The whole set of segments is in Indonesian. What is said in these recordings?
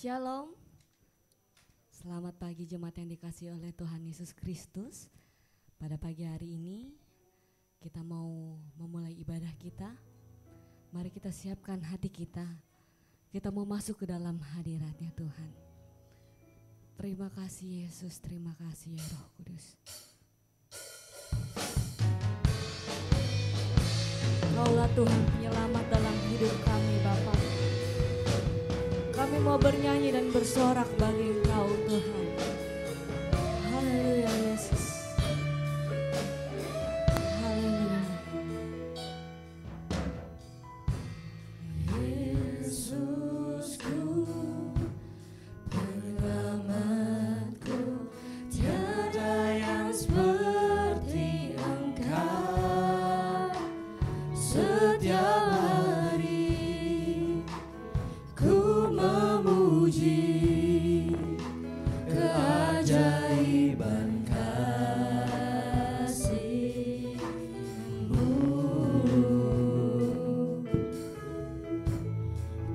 Shalom. Selamat pagi jemaat yang dikasihi oleh Tuhan Yesus Kristus. Pada pagi hari ini kita mau memulai ibadah kita. Mari kita siapkan hati kita. Kita mau masuk ke dalam hadirat-Nya Tuhan. Terima kasih Yesus, terima kasih ya Roh Kudus. Kaulah Tuhan penyelamat dalam hidup kami Bapa. Kami mau bernyanyi dan bersorak bagi Engkau Tuhan. Haleluya Yesus. Haleluya. Yesusku, penyelamatku, tiada yang seperti Engkau. Setiap hari ku memuji keajaiban kasih-Mu.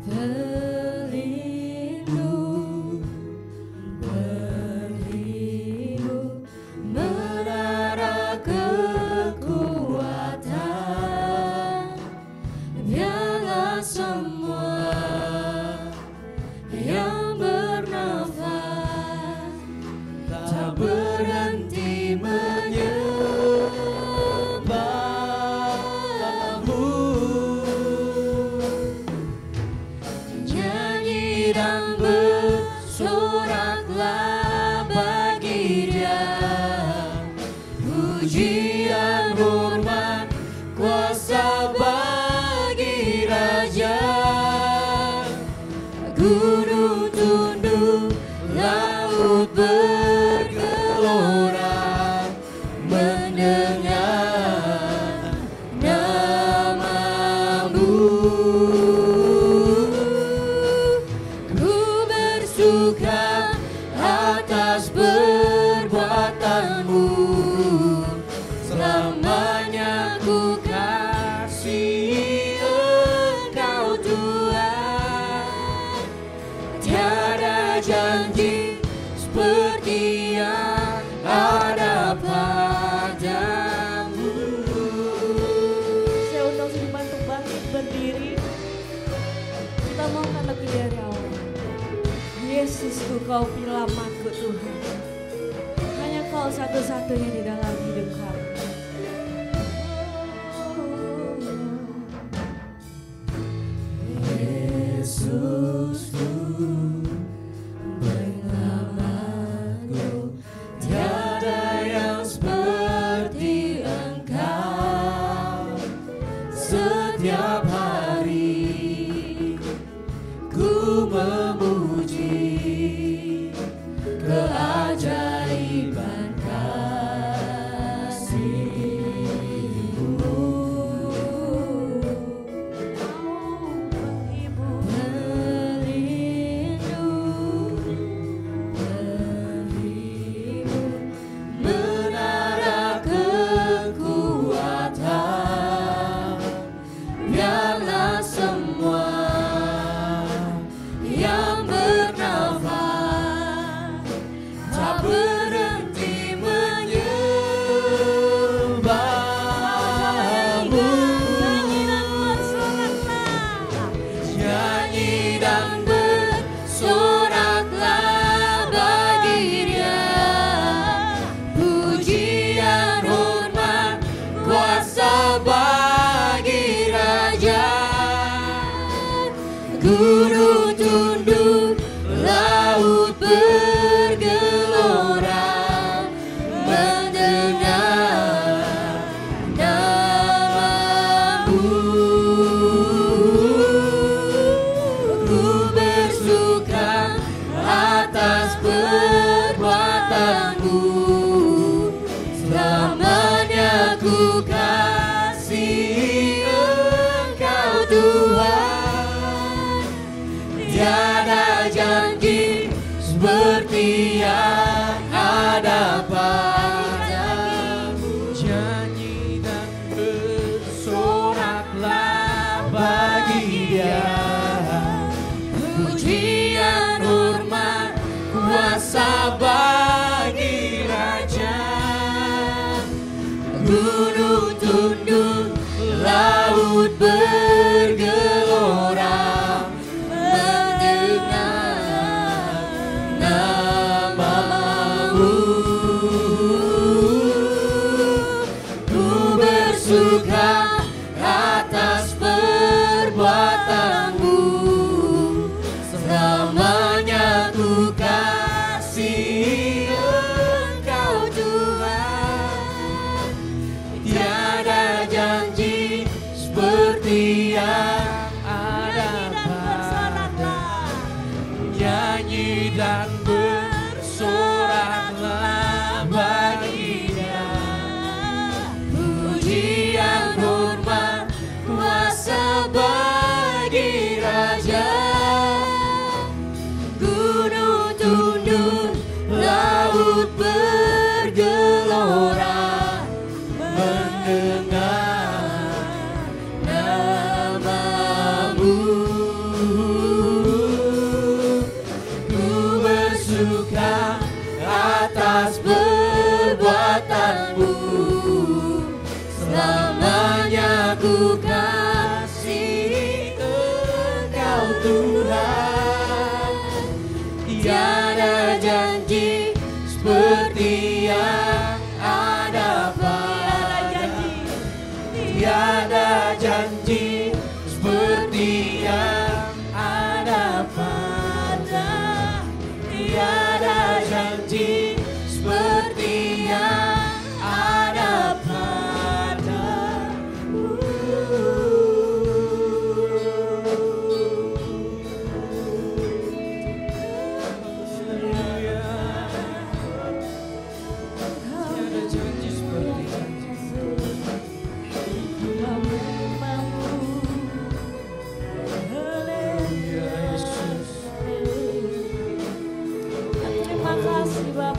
Terlindung, berlindung, menara kekuatan. Biarlah semua yang bernafas tak berhenti menyembah-Mu. Nyanyi dan bersoraklah bagi Dia, pujian, hormat, kuasa bagi Raja. Gunung tunduk, laut bergelora, mendengar nama-Mu. Ku bersuka atas perbuatan-Mu, selamanya ku kasihi Engkau Tuhan. Tiada janji seperti yang ada padamu. Saya undang Sudirman untuk bangkit berdiri. Kita maukan lebih dari awal. Yesusku, Kau penyelamatku Tuhan. Hanya Kau satu-satunya di dalam hidup kami. Yesusku, penyelamatku, tiada yang seperti Engkau. Setiap hari ku memuji keajaiban kasih-Mu. laut bergelora mendengar namamu. Ku bersuka atas perbuatanmu, selamanya ku kasih Engkau Tuhan. Tiada janji seperti yang ada pada, nyanyi dan bersoraklah baginya. Pujian hormat kuasa bagi Raja. Gunung tunduk, laut bergelora mendengar namamu. Ku bersuka atas perbuatanmu, selamanya ku kasih Engkau Tuhan. Tiada janji seperti yang ada pada, tiada janji seperti yang ada pada, tiada janji seperti yang ada pada. Terima kasih Bapak.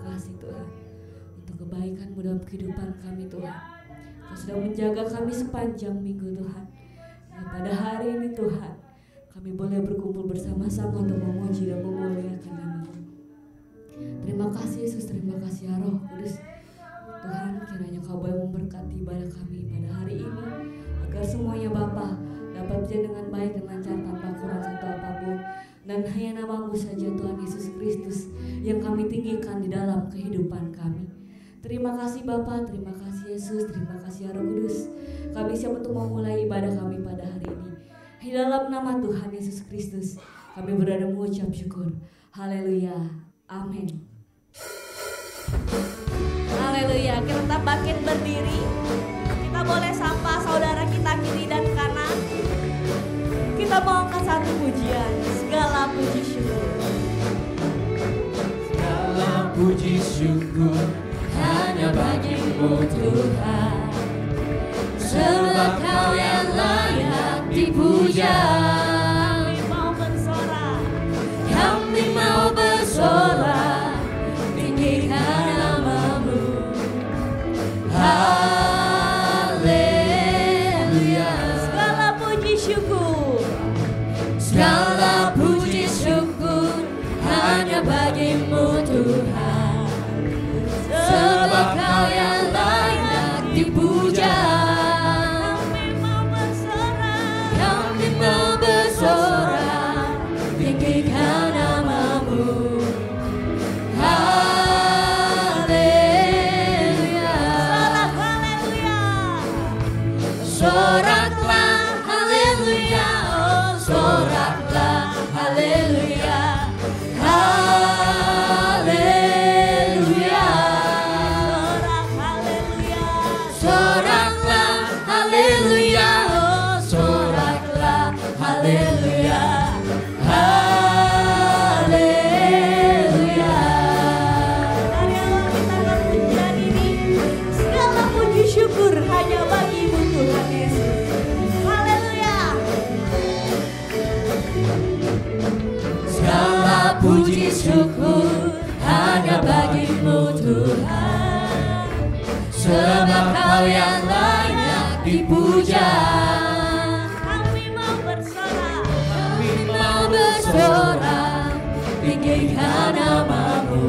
kasih Tuhan untuk kebaikan-Mu dalam kehidupan kami Tuhan. Kau sudah menjaga kami sepanjang minggu Tuhan. Dan pada hari ini Tuhan, kami boleh berkumpul bersama-sama untuk memuji dan memuliakan nama-Mu. Terima kasih Yesus, terima kasih ya Roh Kudus. Tuhan, kiranya Kau boleh memberkati ibadah kami pada hari ini, agar semuanya Bapa dapat berjalan dengan baik dan lancar tanpa kurang satu apapun. Dan hanya nama-Mu saja Tuhan Yesus Kristus yang kami tinggikan di dalam kehidupan kami. Terima kasih Bapa, terima kasih Yesus, terima kasih Roh Kudus. Kami siap untuk memulai ibadah kami pada hari ini. Di dalam nama Tuhan Yesus Kristus kami berada mengucap syukur. Haleluya, amin. Haleluya, kita tetap bangkit berdiri. Kita boleh sapa saudara kita kiri dan kanan. Kita mau angkat satu pujian. Segala puji syukur, segala puji syukur hanya bagi-Mu Tuhan, sebab Kau yang layak dipuja. Kami mau bersorak, kami mau bersorak, tinggikan nama-Mu. Haleluya. segala puji syukur, Segala puji syukur hanya bagi-Mu Tuhan, sebab Kau yang layak dipuja. kami mau bersorak, Kami mau bersorak, tinggikan nama-Mu. Haleluya. sorak haleluya, Soraklah haleluya, oh soraklah haleluya. Haleluya. sorak haleluya, Soraklah haleluya, oh soraklah haleluya. Haleluya. Mari awal kita akan pujian ini. Segala puji syukur hanya bagi-Mu Tuhan Yesus. Haleluya. Segala puji syukur hanya bagi-Mu Tuhan, sebab Kau yang layak dipuja. Kami mau bersorak, Kami mau bersorak, tinggikan nama-Mu.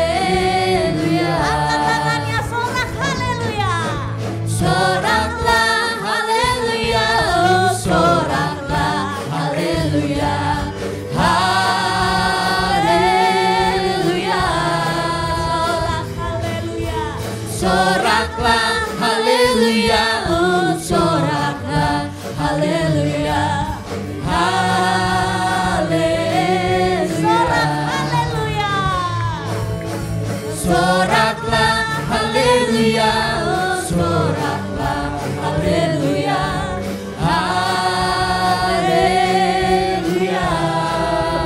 Haleluya. angkat tangannya, sorak haleluya. Soraklah haleluya, oh soraklah haleluya. Haleluya. Sorak haleluya, Soraklah haleluya, oh soraklah haleluya. Haleluya. sorak haleluya. Soraklah haleluya, oh soraklah haleluya. Haleluya.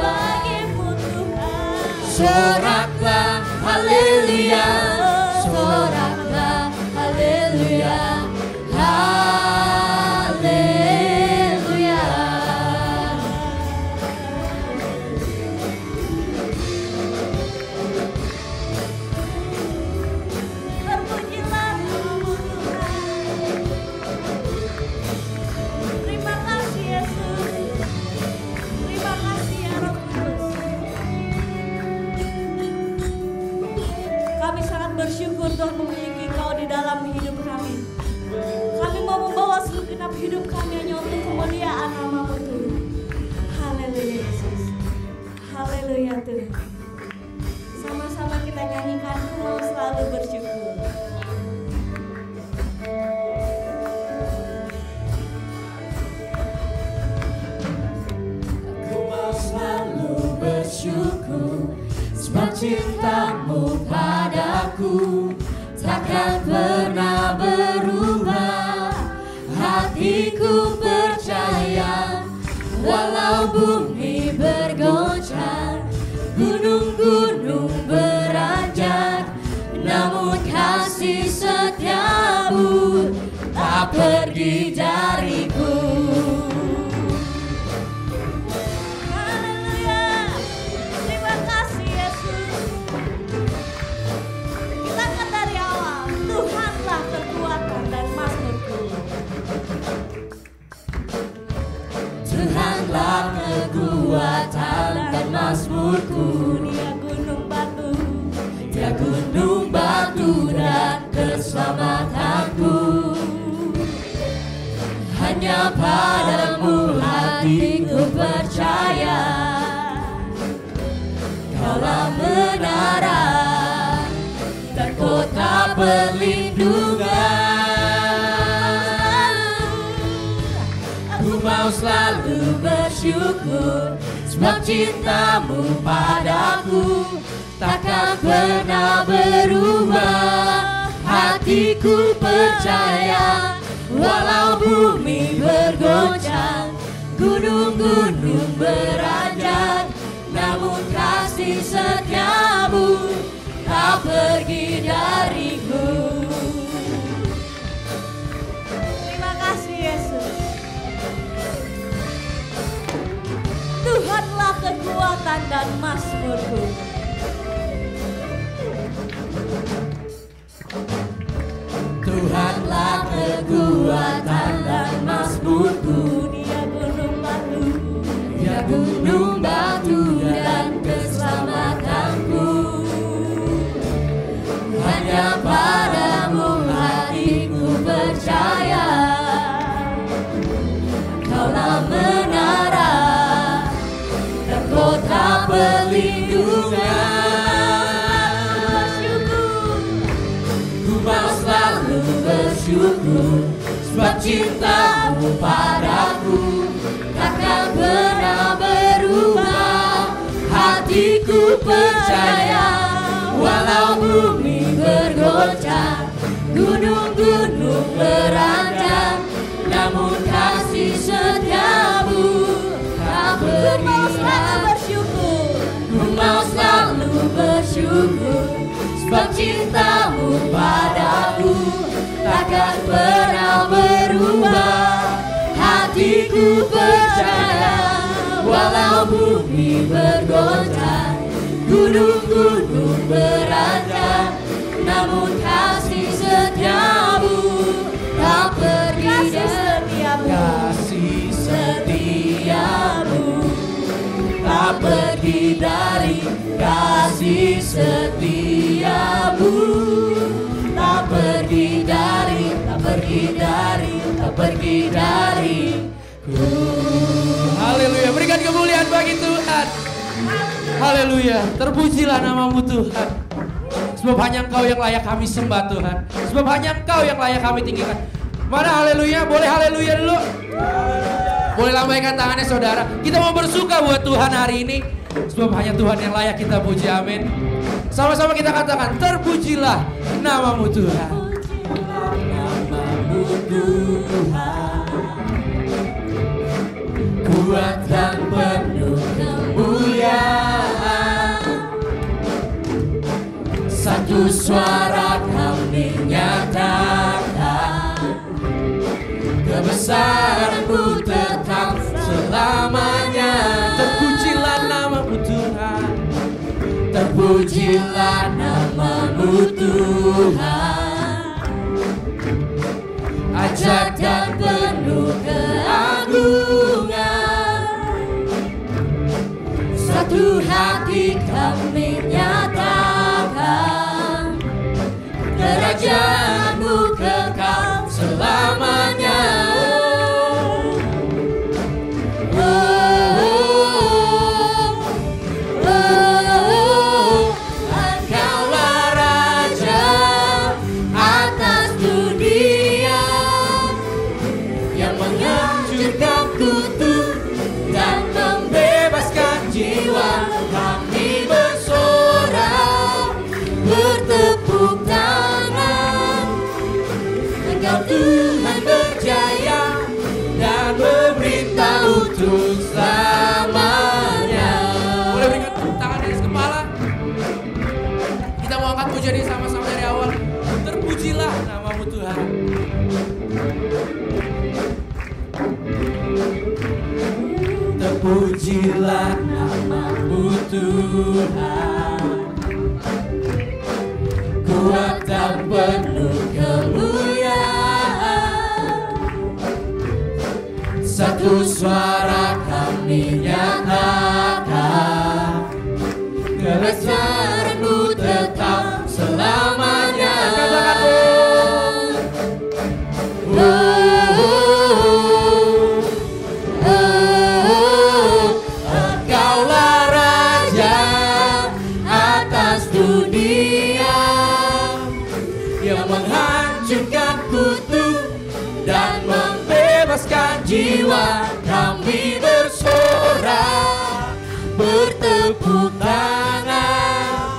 Bagi-Mu Tuhan. Soraklah haleluya, soraklah haleluya. Haleluya. Terpujilah nama-Mu Tuhan. Terima kasih Yesus. Terima kasih ya Roh Kudus. Kami sangat bersyukur Tuhan memiliki Kau di dalam hidup kami. Kami mau membawa segenap hidup kami hanya untuk kemuliaan nama-Mu Tuhan. Haleluya Yesus. Haleluya Tuhan. Sama-sama kita nyanyikan Ku selalu bersyukur. Aku mau selalu bersyukur, sebab cinta-Mu padaku takkan pernah berubah. Hatiku percaya, walau bumi bergoncang, gunung-gunung beranjak, namun kasih setiamu tak pergi dariku. Haleluya. Kaulah menara dan kota perlindungan. Aku mau selalu bersyukur sebab cintamu padaku takkan pernah berubah. Hatiku percaya walau bumi bergoncang, gunung-gunung beranjak, namun kasih setiamu tak pergi dariku. Terima kasih Yesus. Tuhanlah kekuatan dan mazmurku. Tuhanlah kekuatan dan mazmurku. Dia gunung batu, Dia gunung batu dan keselamatanku. Hanya padamu hatiku percaya. Kaulah menara dan kota perlindungan. Bersyukur sebab cintamu padaku takkan pernah berubah. Hatiku percaya walau bumi bergoncang, gunung-gunung beranjak, namun kasih setiamu tak pergi. Ku mau selalu bersyukur sebab cintamu padaku takkan pernah berubah. Hatiku percaya walau bumi bergoncang, gunung-gunung beranjak, namun kasih setiamu tak pergi. Kasih setiamu tak pergi dari, kasih setiamu tak pergi dari, tak pergi dari, tak pergi dariku. Haleluya, berikan kemuliaan bagi Tuhan. Haleluya, terpujilah namamu Tuhan. Sebab hanya Engkau yang layak kami sembah Tuhan. Sebab hanya Engkau yang layak kami tinggikan. Mana haleluya? Boleh haleluya dulu? Boleh lambaikan tangannya saudara. Kita mau bersuka buat Tuhan hari ini. Sebab hanya Tuhan yang layak kita puji, amin. Sama-sama kita katakan, terpujilah namamu Tuhan. Namamu Tuhan, kuat dan penuh kemuliaan. Satu suara kami nyatakan, kebesaran-Mu tetap selamanya. Terpujilah namamu Tuhan. Terpujilah namamu Tuhan, ajaib dan penuh keagungan. Satu hati kami nyatakan, kerajaan-Mu kekal selamanya. Tuhan berjaya dan memerintah untuk selamanya. Boleh berikan tangan di atas kepala. Kita mau angkat pujian ini sama-sama dari awal. Terpujilah namamu Tuhan. Terpujilah namamu Tuhan, kuat dan penuh kemuliaan. Satu suara kami nyatakan, kebesaran-Mu tetap selamanya. Engkaulah Raja yang menghancurkan kutu dan membebaskan jiwa. Kami bersorak, bertepuk tangan.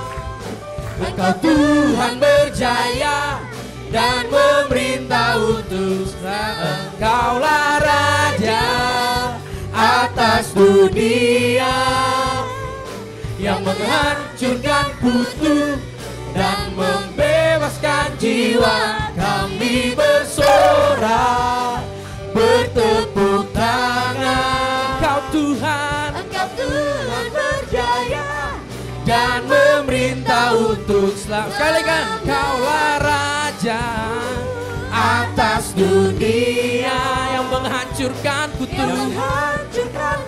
Engkau Tuhan berjaya dan memerintah untuk selamat. Engkaulah Raja atas dunia yang menghancurkan kutu dan membebaskan jiwa. Kami bersorak, bertepuk tangan. Engkau Tuhan berjaya dan memerintah untuk selamat. Sekali kan, Engkaulah Raja atas dunia yang menghancurkan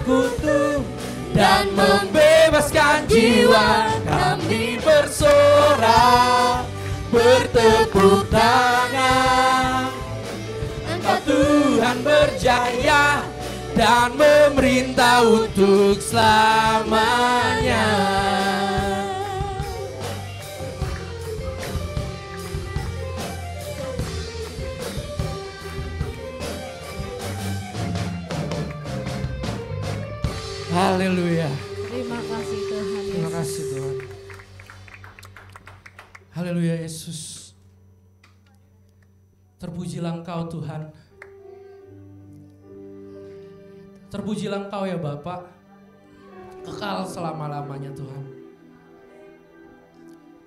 kutu dan membebaskan jiwa. Kami bersorak, bertepuk tangan. Engkau Tuhan berjaya dan memerintah untuk selamanya. Haleluya. Terima kasih Tuhan Yesus. Terima kasih Tuhan. Haleluya Yesus. Terpujilah Engkau Tuhan. Terpujilah Engkau ya Bapa. Kekal selama-lamanya Tuhan.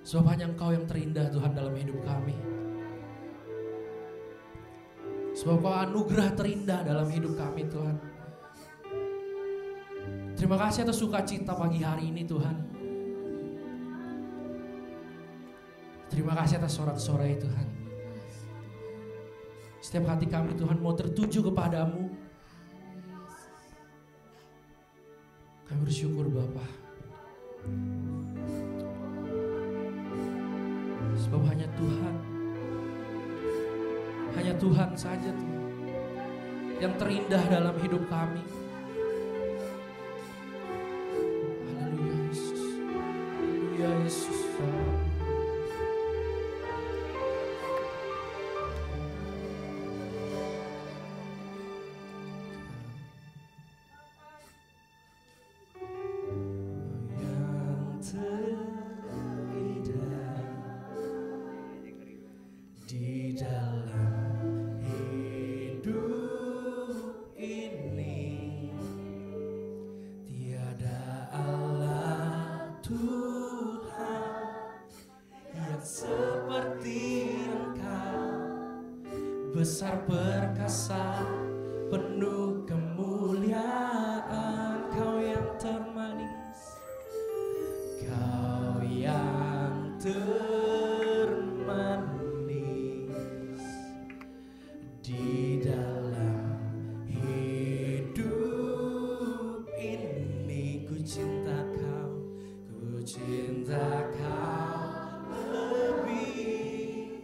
Sebab hanya Engkau yang terindah Tuhan dalam hidup kami. Sebab Engkau anugerah terindah dalam hidup kami Tuhan. Terima kasih atas sukacita pagi hari ini Tuhan. Terima kasih atas sorak-sorai Tuhan. Setiap hati kami Tuhan mau tertuju kepadamu. Kami bersyukur Bapa. Sebab hanya Tuhan saja Tuhan yang terindah dalam hidup kami. Haleluya Yesus. Haleluya Yesus. Besar perkasa, penuh kemuliaan, Kau yang termanis, Kau yang termanis di dalam hidup ini. Ku cinta Kau lebih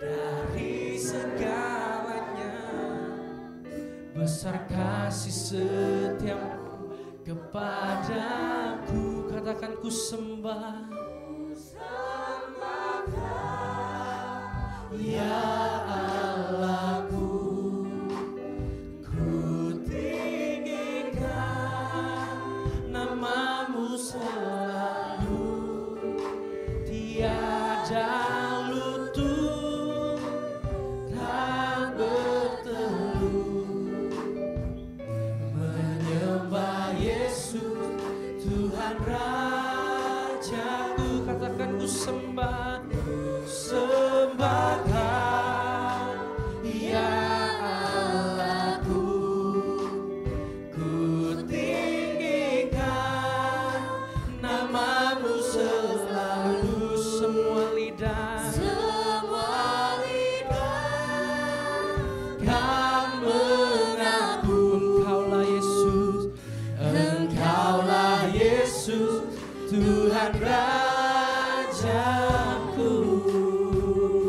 dari segalanya. Besar kasih setiamu kepadaku. Katakan ku sembah, ya Allahku. Ku tinggikan namamu selalu. Tiada lutut tak bertelut menyembah Yesus Tuhan Rajaku. Katakan ku sembah, sembahkan ya Allahku. Ku tinggikan namamu selalu. Semua lidah kan mengaku Engkaulah Yesus, Engkaulah Yesus Tuhan Rajaku.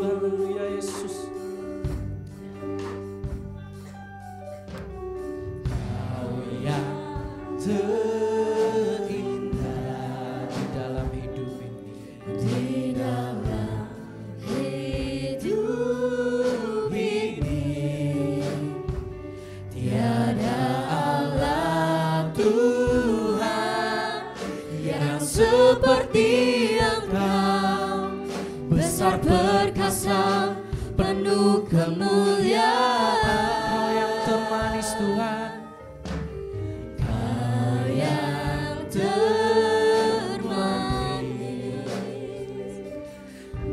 Haleluya Yesus. Kau yang terindah di dalam hidup ini. Di dalam hidup seperti Engkau, besar perkasa, penuh kemuliaan. Kau yang termanis Tuhan, Kau yang termanis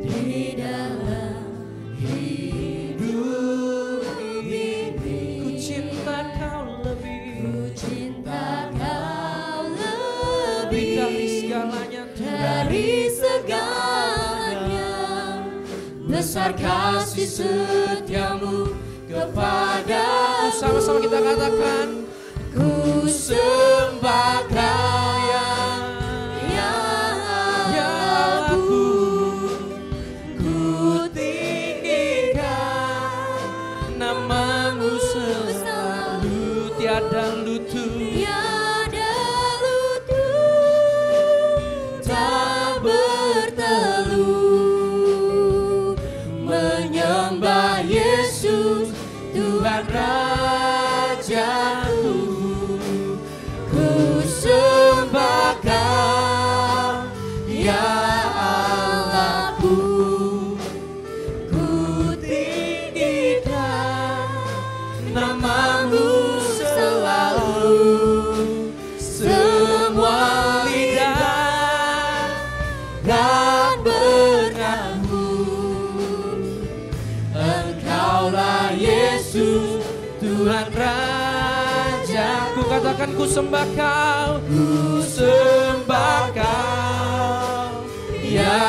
di dalam hidup ini. Ku cinta Kau lebih, ku cinta Kau lebih dari segalanya, dari segalanya. Besar kasih setiamu kepadaku. Sama-sama kita katakan, ku sembah Kau ya Allahku, ku tinggikan namamu selalu. Tiada lutut tak berteluh menyembah Yesus Tuhan Rajaku. Ku sembah Kau ya Allahku, ku tinggikan namamu selalu. Semua lidah dan mengaku Engkaulah Yesus Tuhan Rajaku. Katakan, ku sembah Kau, ku sembah Kau ya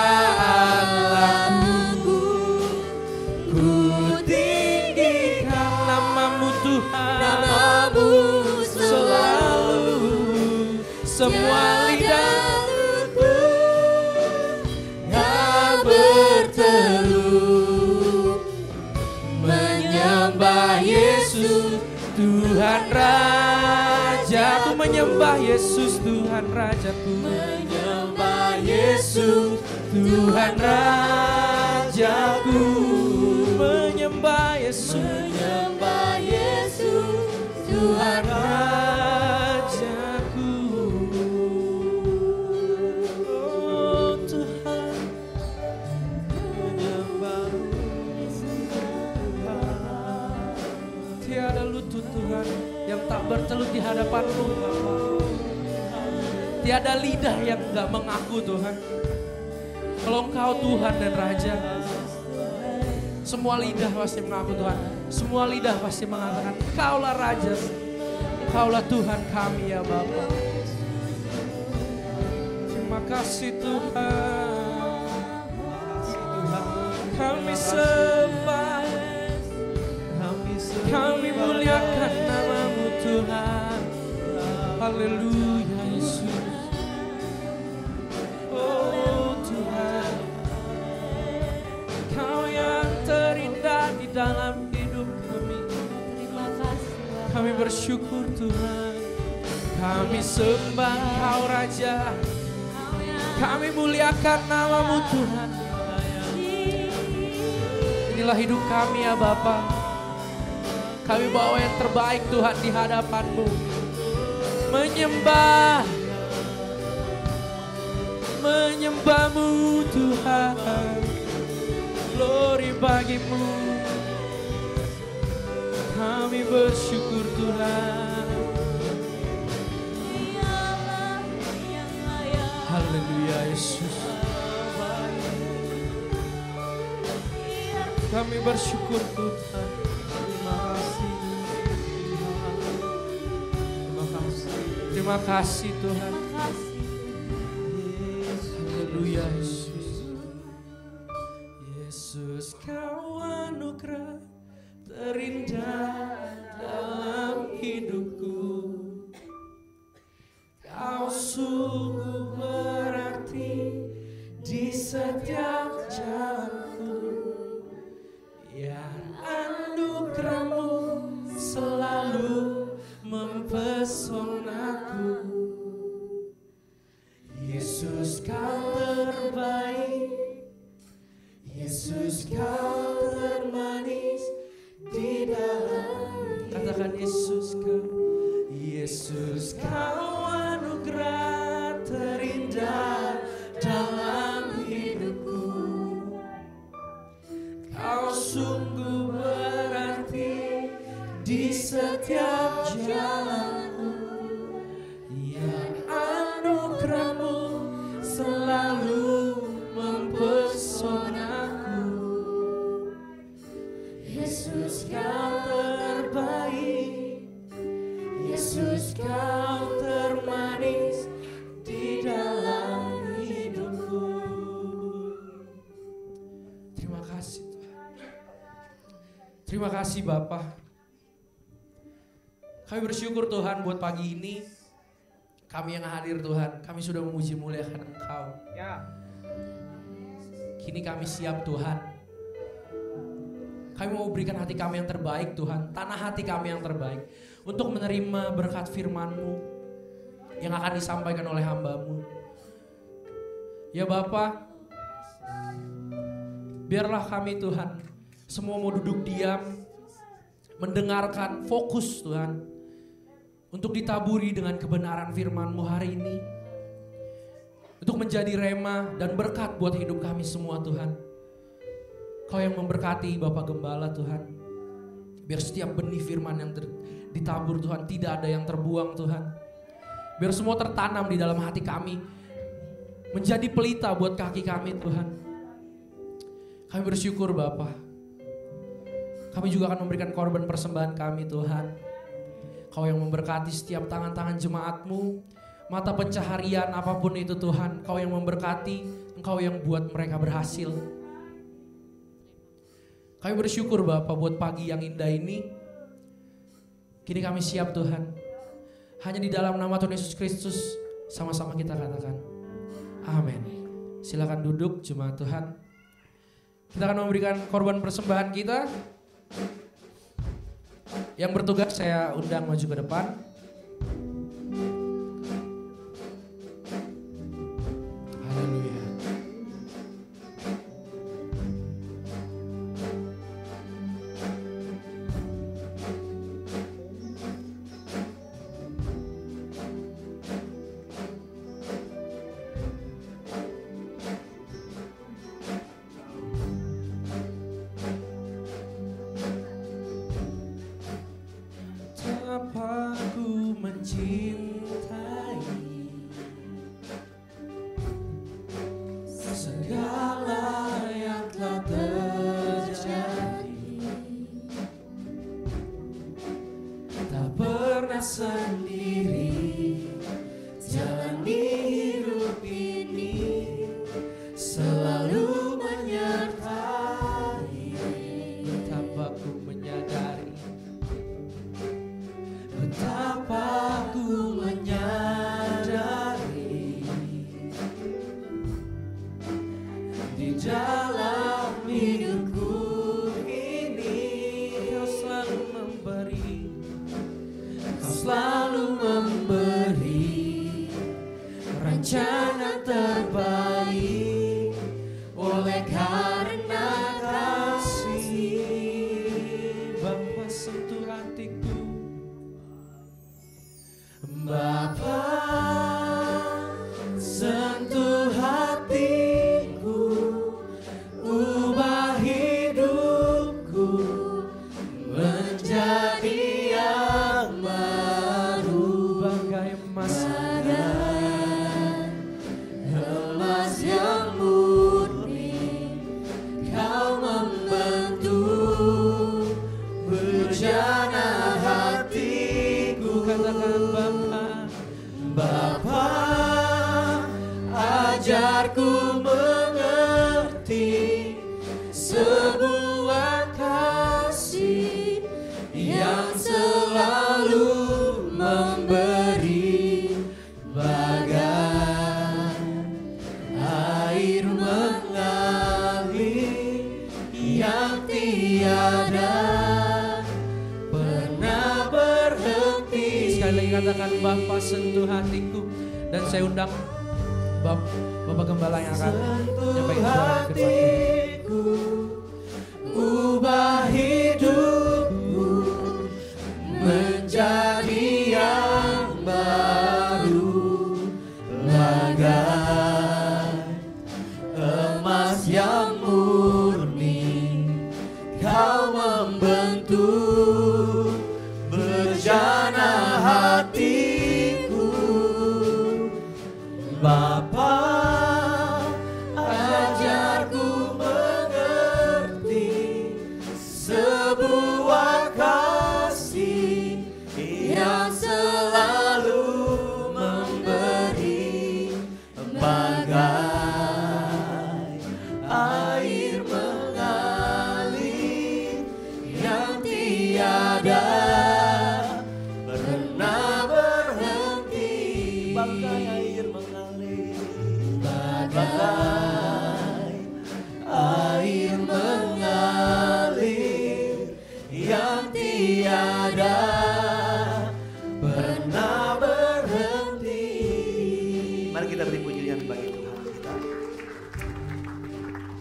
Allahku, ku tinggikan namamu Tuhan, namamu selalu. Semua lidah tak berteluh menyembah Yesus Tuhan Rajaku. Menyembah Yesus Tuhan Rajaku, menyembah Yesus Tuhan Rajaku. Menyembah Yesus, menyembah Yesus Tuhan Rajaku. Oh Tuhan, menyembah tiada lutut Tuhan yang tak bertelut di hadapan-Mu Bapa. Tiada lidah yang gak mengaku Tuhan kalau Engkau Tuhan dan Raja. Semua lidah pasti mengaku Tuhan. Semua lidah pasti mengatakan Kaulah Raja, Kaulah Tuhan kami ya Bapa. Terima kasih Tuhan. Kami sembah, kami muliakan namamu Tuhan. Haleluya Yesus. Oh Tuhan, Kau yang terindah di dalam hidup kami. Terima kasih. Kami bersyukur Tuhan. Kami sembah Kau Raja. Kami muliakan namamu Tuhan. Inilah hidup kami ya Bapa. Kami bawa yang terbaik Tuhan di hadapan-Mu. Menyembah-Mu Tuhan. Glory bagi-Mu. Kami bersyukur Tuhan. Haleluya Yesus. Kami bersyukur Tuhan. Terima kasih Tuhan. Haleluya Yesus. Yesus Kau anugerah terindah dalam hidupku. Kau sungguh berarti di setiap jalanku. Ya anugerah-Mu selalu mempesonaku. Yesus Kau terbaik, Yesus Kau termanis di dalam. Katakan Yesus Kau, Yesus Kau anugerah terindah Terima kasih Bapa. Kami bersyukur Tuhan buat pagi ini. Kami yang hadir Tuhan, kami sudah memuji muliakan Engkau. Ya. Kini kami siap Tuhan. Kami mau berikan hati kami yang terbaik Tuhan, tanah hati kami yang terbaik untuk menerima berkat firman-Mu yang akan disampaikan oleh hamba-Mu. Ya Bapa, biarlah kami Tuhan semua mau duduk diam, mendengarkan, fokus Tuhan, untuk ditaburi dengan kebenaran firman-Mu hari ini. Untuk menjadi rema dan berkat buat hidup kami semua Tuhan. Kau yang memberkati Bapak Gembala Tuhan. Biar setiap benih firman yang ditabur Tuhan tidak ada yang terbuang Tuhan. Biar semua tertanam di dalam hati kami. Menjadi pelita buat kaki kami Tuhan. Kami bersyukur Bapa. Kami juga akan memberikan korban persembahan kami Tuhan. Kau yang memberkati setiap tangan-tangan jemaat-Mu, mata pencaharian apapun itu Tuhan. Kau yang memberkati, Engkau yang buat mereka berhasil. Kami bersyukur Bapa buat pagi yang indah ini. Kini kami siap Tuhan. Hanya di dalam nama Tuhan Yesus Kristus sama-sama kita katakan amin. Silakan duduk jemaat Tuhan. Kita akan memberikan korban persembahan kita. Yang bertugas saya undang maju ke depan. Haleluya. Betapa ku mencintai segala yang telah terjadi. Tak pernah sendiri jalani hidup ini, selalu menyertai. Betapa ku menyadari, betapa ku menyadari, di dalam hidupku ini Kau selalu memberi, Kau selalu memberi rencana terbaik oleh karena kasih. Bapa sentuh hatiku, Bapa sentuh hatiku, ubah hidupku menjadi yang baru. Bagai emas yang murni, Kau membentuk bejana hatiku. Katakan Bapa, ajarku mengerti sebuah kasih yang selalu memberi, bagai air mengalir yang tiada pernah berhenti. Sekali lagi katakan Bapa sentuh hatiku. Dan saya undang Bapak Gembala yang akan menyampaikan firman Tuhan. Ubah hidupku menjadi yang baru, bagai emas yang murni, Kau membentuk bejana hatiku. Bapa, ajarku mengerti sebuah kasih yang selalu memberi, bagai air mengalir yang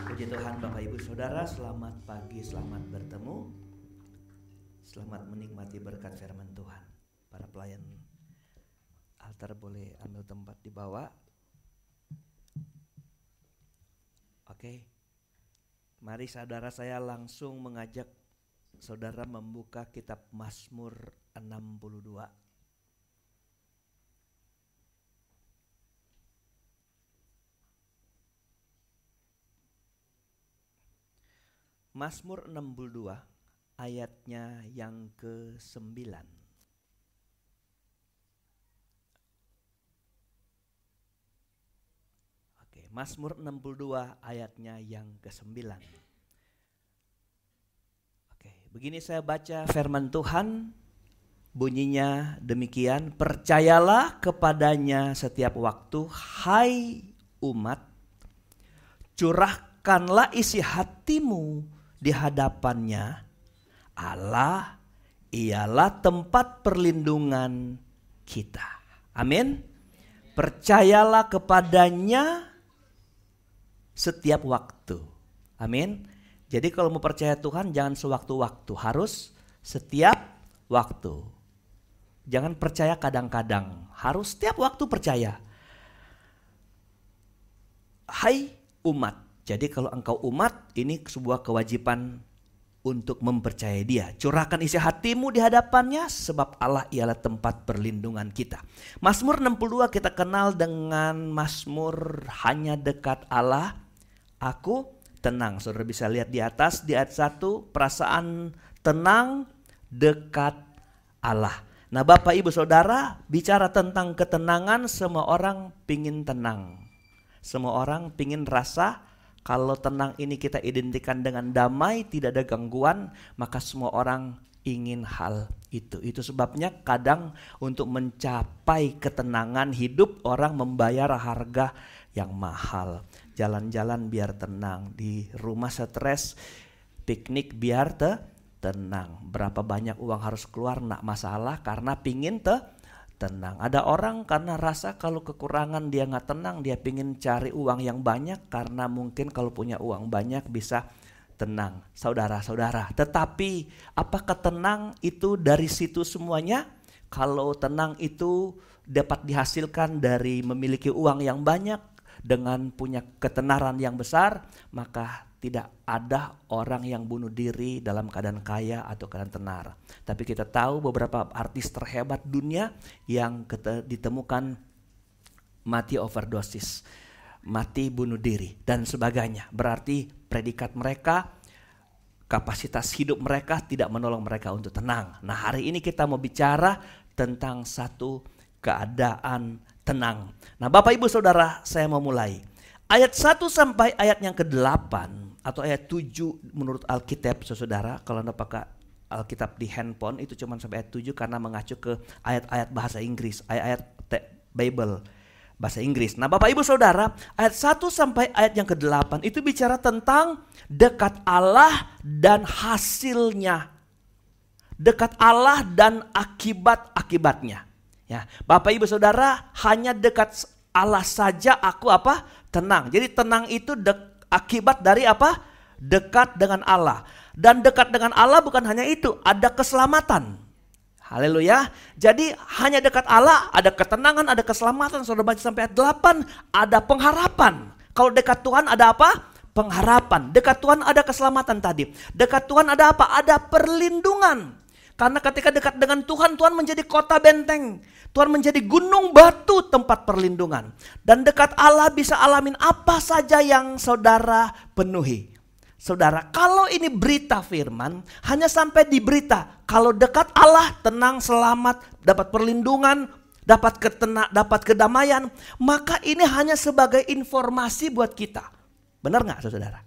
Puji Tuhan Bapak Ibu Saudara, selamat pagi, selamat bertemu. Selamat menikmati berkat firman Tuhan. Para pelayan altar boleh ambil tempat di bawah. Oke. Mari saudara saya langsung mengajak saudara membuka kitab Mazmur 62. Mazmur 62 ayatnya yang ke-9. Oke, Mazmur 62 ayatnya yang ke-9. Oke, begini saya baca firman Tuhan, bunyinya demikian, percayalah kepadanya setiap waktu, hai umat, curahkanlah isi hatimu di hadapannya. Allah ialah tempat perlindungan kita. Amin. Percayalah kepadanya setiap waktu. Amin. Jadi kalau mau percaya Tuhan jangan sewaktu-waktu, harus setiap waktu. Jangan percaya kadang-kadang, harus setiap waktu percaya. Hai umat. Jadi kalau engkau umat, ini sebuah kewajiban untuk mempercayai Dia. Curahkan isi hatimu di hadapannya, sebab Allah ialah tempat perlindungan kita. Mazmur 62 kita kenal dengan Mazmur hanya dekat Allah, aku tenang. Saudara bisa lihat di atas, di ayat 1, perasaan tenang dekat Allah. Nah Bapak Ibu Saudara, bicara tentang ketenangan, semua orang pingin tenang. Semua orang pingin rasa. Kalau tenang ini kita identikan dengan damai, tidak ada gangguan, maka semua orang ingin hal itu. Itu sebabnya kadang untuk mencapai ketenangan hidup orang membayar harga yang mahal. Jalan-jalan biar tenang, di rumah stres, piknik biar tenang. Berapa banyak uang harus keluar, nak masalah karena pingin tenang. Ada orang karena rasa kalau kekurangan dia nggak tenang, dia pingin cari uang yang banyak karena mungkin kalau punya uang banyak bisa tenang. Saudara-saudara, tetapi apakah tenang itu dari situ semuanya? Kalau tenang itu dapat dihasilkan dari memiliki uang yang banyak dengan punya ketenaran yang besar, maka tidak ada orang yang bunuh diri dalam keadaan kaya atau keadaan tenar. Tapi kita tahu beberapa artis terhebat dunia yang ditemukan mati overdosis, mati bunuh diri dan sebagainya. Berarti predikat mereka, kapasitas hidup mereka tidak menolong mereka untuk tenang. Nah hari ini kita mau bicara tentang satu keadaan tenang. Nah Bapak Ibu Saudara, saya mau mulai. Ayat 1 sampai ayat yang ke-8 atau ayat 7 menurut Alkitab saudara, kalau Anda pakai Alkitab di handphone itu cuma sampai ayat 7 karena mengacu ke ayat-ayat bahasa Inggris, ayat-ayat Bible bahasa Inggris. Nah Bapak Ibu Saudara, ayat 1 sampai ayat yang ke-8 itu bicara tentang dekat Allah dan hasilnya. Dekat Allah dan akibat-akibatnya. Ya, Bapak Ibu Saudara, hanya dekat Allah saja aku tenang. Jadi tenang itu akibat dari dekat dengan Allah. Dan dekat dengan Allah bukan hanya itu, ada keselamatan. Haleluya. Jadi hanya dekat Allah ada ketenangan, ada keselamatan. Saudara baca sampai ayat 8, ada pengharapan. Kalau dekat Tuhan ada apa? Pengharapan. Dekat Tuhan ada keselamatan tadi. Dekat Tuhan ada apa? Ada perlindungan. Karena ketika dekat dengan Tuhan, Tuhan menjadi kota benteng. Tuhan menjadi gunung batu tempat perlindungan. Dan dekat Allah bisa alamin apa saja yang saudara penuhi. Saudara, kalau ini berita firman, hanya sampai di berita. Kalau dekat Allah, tenang, selamat, dapat perlindungan, dapat kedamaian. Maka ini hanya sebagai informasi buat kita. Benar gak saudara?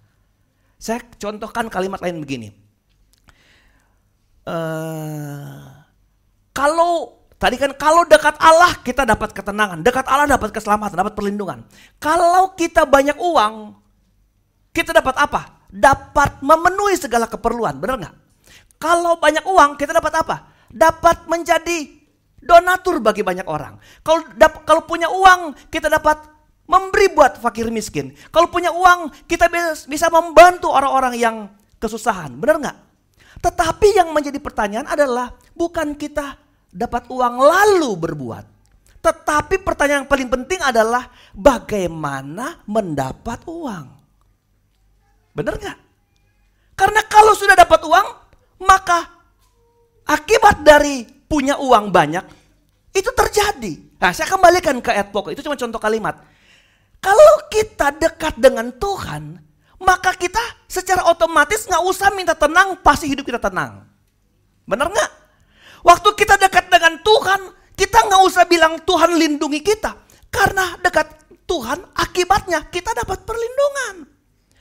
Saya contohkan kalimat lain begini. Kalau dekat Allah kita dapat ketenangan, dekat Allah dapat keselamatan, dapat perlindungan. Kalau kita banyak uang, kita dapat apa? Dapat memenuhi segala keperluan, benar nggak? Kalau banyak uang kita dapat apa? Dapat menjadi donatur bagi banyak orang. Kalau punya uang kita dapat memberi buat fakir miskin. Kalau punya uang, kita bisa membantu orang-orang yang kesusahan. Benar nggak? Tetapi yang menjadi pertanyaan adalah bukan kita dapat uang lalu berbuat. Tetapi pertanyaan yang paling penting adalah bagaimana mendapat uang. Benar nggak? Karena kalau sudah dapat uang, maka akibat dari punya uang banyak, itu terjadi. Nah, saya kembalikan ke ayat pokok, itu cuma contoh kalimat. Kalau kita dekat dengan Tuhan, maka kita secara otomatis nggak usah minta tenang, pasti hidup kita tenang. Benar nggak? Waktu kita dekat dengan Tuhan, kita nggak usah bilang Tuhan lindungi kita. Karena dekat Tuhan, akibatnya kita dapat perlindungan.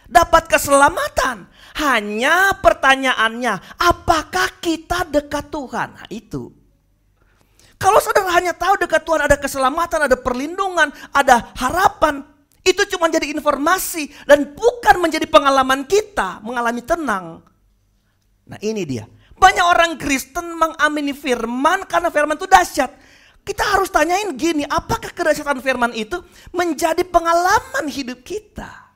Dapat keselamatan. Hanya pertanyaannya, apakah kita dekat Tuhan? Nah, itu. Kalau saudara hanya tahu dekat Tuhan ada keselamatan, ada perlindungan, ada harapan, itu cuma jadi informasi dan bukan menjadi pengalaman kita, mengalami tenang. Nah, ini dia. Banyak orang Kristen mengamini firman karena firman itu dahsyat. Kita harus tanyain gini, apakah kedahsyatan firman itu menjadi pengalaman hidup kita?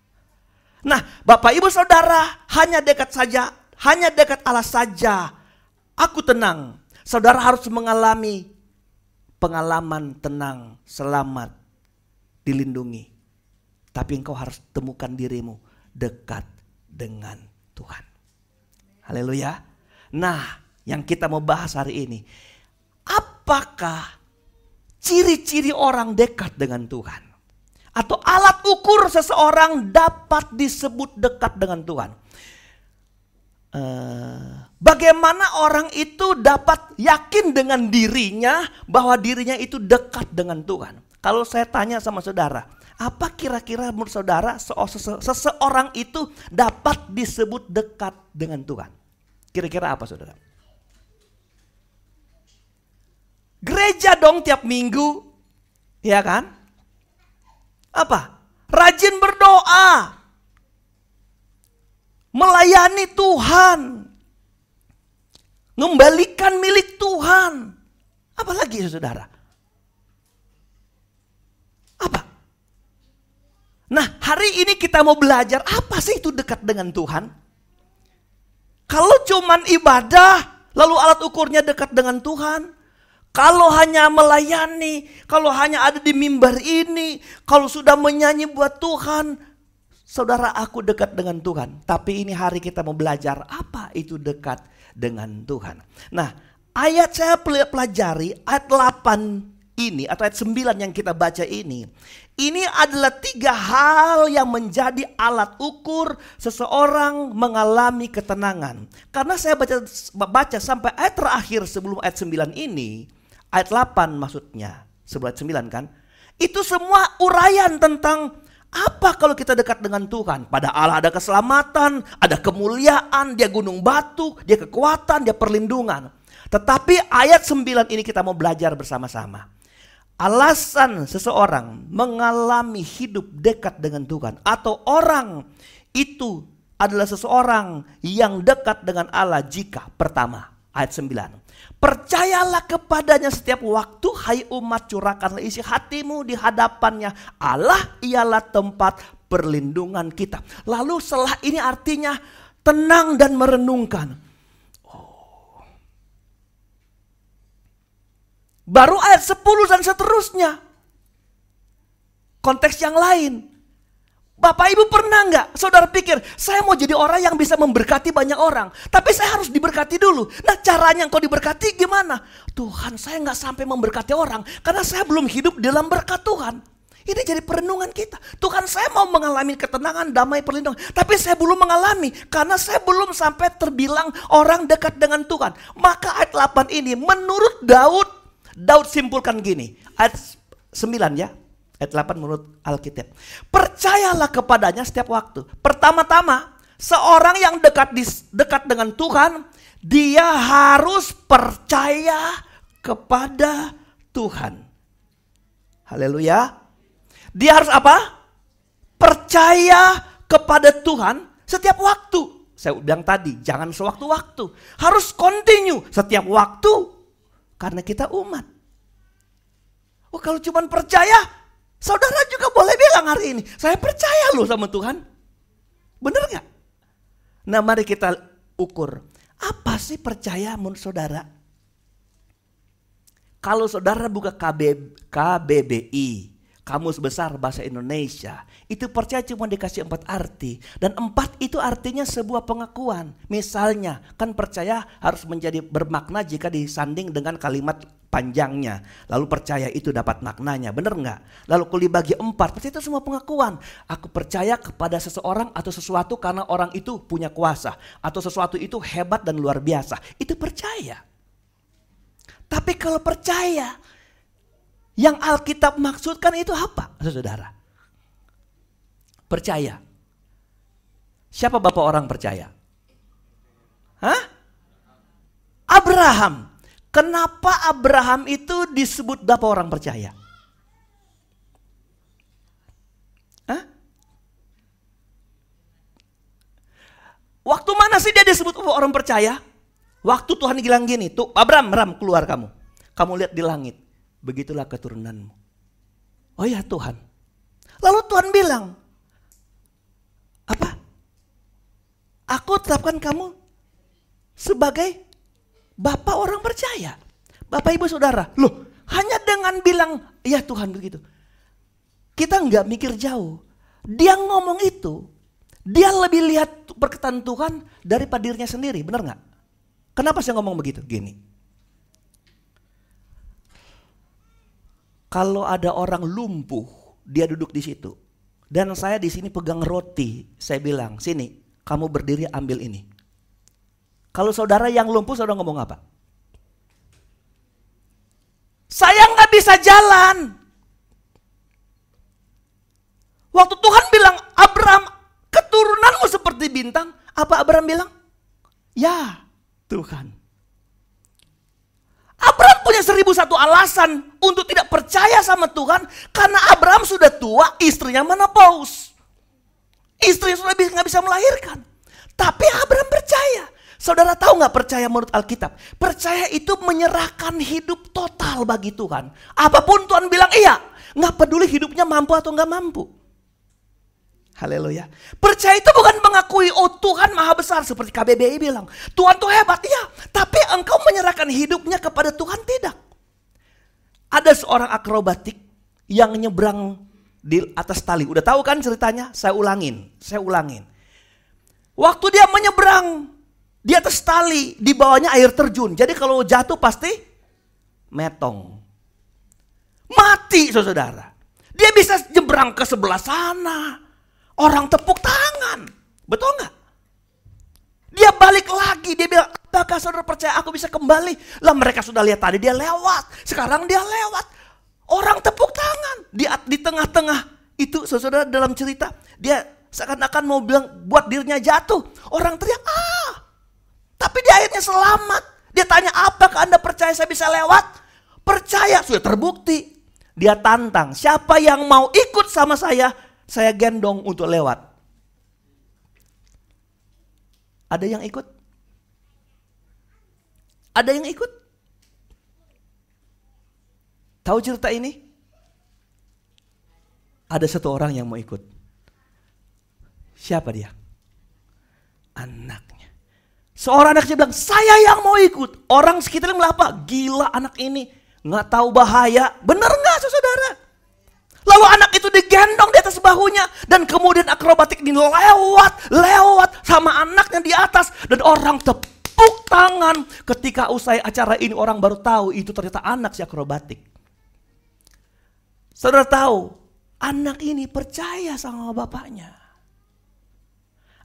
Nah, Bapak Ibu Saudara, hanya dekat saja, hanya dekat Allah saja, aku tenang. Saudara harus mengalami pengalaman tenang, selamat, dilindungi. Tapi engkau harus temukan dirimu dekat dengan Tuhan. Haleluya. Nah, yang kita mau bahas hari ini, apakah ciri-ciri orang dekat dengan Tuhan? Atau alat ukur seseorang dapat disebut dekat dengan Tuhan. Bagaimana orang itu dapat yakin dengan dirinya bahwa dirinya itu dekat dengan Tuhan? Kalau saya tanya sama saudara, apa kira-kira menurut saudara seseorang itu dapat disebut dekat dengan Tuhan? Kira-kira apa saudara? Gereja dong tiap minggu, ya kan? Apa? Rajin berdoa. Melayani Tuhan. Mengembalikan milik Tuhan. Apa lagi saudara? Apa? Nah, hari ini kita mau belajar apa sih itu dekat dengan Tuhan? Kalau cuman ibadah, lalu alat ukurnya dekat dengan Tuhan. Kalau hanya melayani, kalau hanya ada di mimbar ini, kalau sudah menyanyi buat Tuhan, saudara aku dekat dengan Tuhan. Tapi ini hari kita mau belajar apa itu dekat dengan Tuhan. Nah, ayat saya pelajari, ayat 8 ini atau ayat 9 yang kita baca ini adalah 3 hal yang menjadi alat ukur seseorang mengalami ketenangan. Karena saya baca sampai ayat terakhir sebelum ayat 9 ini, ayat 8 maksudnya, sebelum ayat 9 kan, itu semua uraian tentang apa kalau kita dekat dengan Tuhan. Pada Allah ada keselamatan, ada kemuliaan, dia gunung batu, dia kekuatan, dia perlindungan. Tetapi ayat 9 ini kita mau belajar bersama-sama. Alasan seseorang mengalami hidup dekat dengan Tuhan atau orang itu adalah seseorang yang dekat dengan Allah jika pertama, ayat 9. Percayalah kepadanya setiap waktu, hai umat, curahkanlah isi hatimu di hadapannya. Allah ialah tempat perlindungan kita. Lalu setelah ini artinya tenang dan merenungkan. Baru ayat 10 dan seterusnya. Konteks yang lain. Bapak Ibu pernah nggak saudara pikir, saya mau jadi orang yang bisa memberkati banyak orang, tapi saya harus diberkati dulu. Nah, caranya engkau diberkati gimana? Tuhan, saya nggak sampai memberkati orang karena saya belum hidup dalam berkat Tuhan. Ini jadi perenungan kita. Tuhan, saya mau mengalami ketenangan, damai, perlindungan, tapi saya belum mengalami karena saya belum sampai terbilang orang dekat dengan Tuhan. Maka ayat 8 ini menurut Daud simpulkan gini, ayat 9 ya. Ayat 8 menurut Alkitab. Percayalah kepadanya setiap waktu. Pertama-tama, seorang yang dekat dengan Tuhan, dia harus percaya kepada Tuhan. Haleluya. Dia harus apa? Percaya kepada Tuhan setiap waktu. Saya bilang tadi, jangan sewaktu-waktu. Harus continue setiap waktu. Karena kita umat. Oh, kalau cuma percaya, Saudara juga boleh bilang hari ini, saya percaya loh sama Tuhan. Bener gak? Nah mari kita ukur, apa sih percaya menurut saudara? Kalau saudara buka KBBI, Kamus Besar Bahasa Indonesia, itu percaya cuma dikasih 4 arti. Dan 4 itu artinya sebuah pengakuan. Misalnya, kan percaya harus menjadi bermakna jika disanding dengan kalimat panjangnya. Lalu percaya itu dapat maknanya, benar nggak? Lalu kalau dibagi 4, percaya itu semua pengakuan. Aku percaya kepada seseorang atau sesuatu karena orang itu punya kuasa. Atau sesuatu itu hebat dan luar biasa. Itu percaya. Tapi kalau percaya, yang Alkitab maksudkan itu apa, saudara? Percaya. Siapa bapak orang percaya? Hah? Abraham. Kenapa Abraham itu disebut bapak orang percaya? Hah? Waktu mana sih dia disebut orang percaya? Waktu Tuhan bilang gini, tuh Abraham keluar kamu. Kamu lihat di langit. Begitulah keturunanmu. Oh ya Tuhan. Lalu Tuhan bilang, apa? Aku tetapkan kamu sebagai bapak orang percaya. Bapak ibu saudara. Loh, hanya dengan bilang, ya Tuhan begitu. Kita nggak mikir jauh. Dia ngomong itu, dia lebih lihat perkataan Tuhan daripada dirinya sendiri. Benar nggak? Kenapa saya ngomong begitu? Gini. Kalau ada orang lumpuh, dia duduk di situ. Dan saya di sini pegang roti. Saya bilang, sini, kamu berdiri ambil ini. Kalau saudara yang lumpuh, saudara ngomong apa? Saya nggak bisa jalan. Waktu Tuhan bilang, Abraham, keturunanmu seperti bintang. Apa Abraham bilang? Ya Tuhan. Abraham punya 1001 alasan untuk tidak percaya sama Tuhan. Karena Abraham sudah tua, istrinya menopause. Istrinya sudah nggak bisa melahirkan. Tapi Abraham percaya. Saudara tahu nggak percaya menurut Alkitab? Percaya itu menyerahkan hidup total bagi Tuhan. Apapun Tuhan bilang iya. Nggak peduli hidupnya mampu atau nggak mampu. Haleluya. Percaya itu bukan mengakui, oh Tuhan maha besar seperti KBBI bilang. Tuhan tuh hebat, ya. Tapi engkau menyerahkan hidupnya kepada Tuhan, tidak. Ada seorang akrobatik yang nyebrang di atas tali. Udah tahu kan ceritanya? Saya ulangin. Waktu dia menyeberang di atas tali, di bawahnya air terjun. Jadi kalau jatuh pasti metong. Mati saudara. Dia bisa nyebrang ke sebelah sana. Orang tepuk tangan. Betul nggak? Dia balik lagi. Dia bilang, apakah saudara percaya aku bisa kembali? Lah mereka sudah lihat tadi dia lewat. Sekarang dia lewat. Orang tepuk tangan. Di tengah-tengah itu saudara dalam cerita. Dia seakan-akan mau bilang buat dirinya jatuh. Orang teriak, tapi dia akhirnya selamat. Dia tanya, apakah Anda percaya saya bisa lewat? Percaya, sudah terbukti. Dia tantang, siapa yang mau ikut sama saya gendong untuk lewat. Ada yang ikut? Ada yang ikut? Tahu cerita ini? Ada satu orang yang mau ikut. Siapa dia? Anaknya. Seorang anaknya bilang, saya yang mau ikut. Orang sekitarnya bilang apa? Gila anak ini. Nggak tahu bahaya. Benar nggak saudara? Lalu anak itu digendong di atas bahunya. Dan kemudian akrobatik ini lewat sama anaknya di atas. Dan orang tepuk tangan. Ketika usai acara ini orang baru tahu itu ternyata anak si akrobatik. Saudara tahu, anak ini percaya sama bapaknya.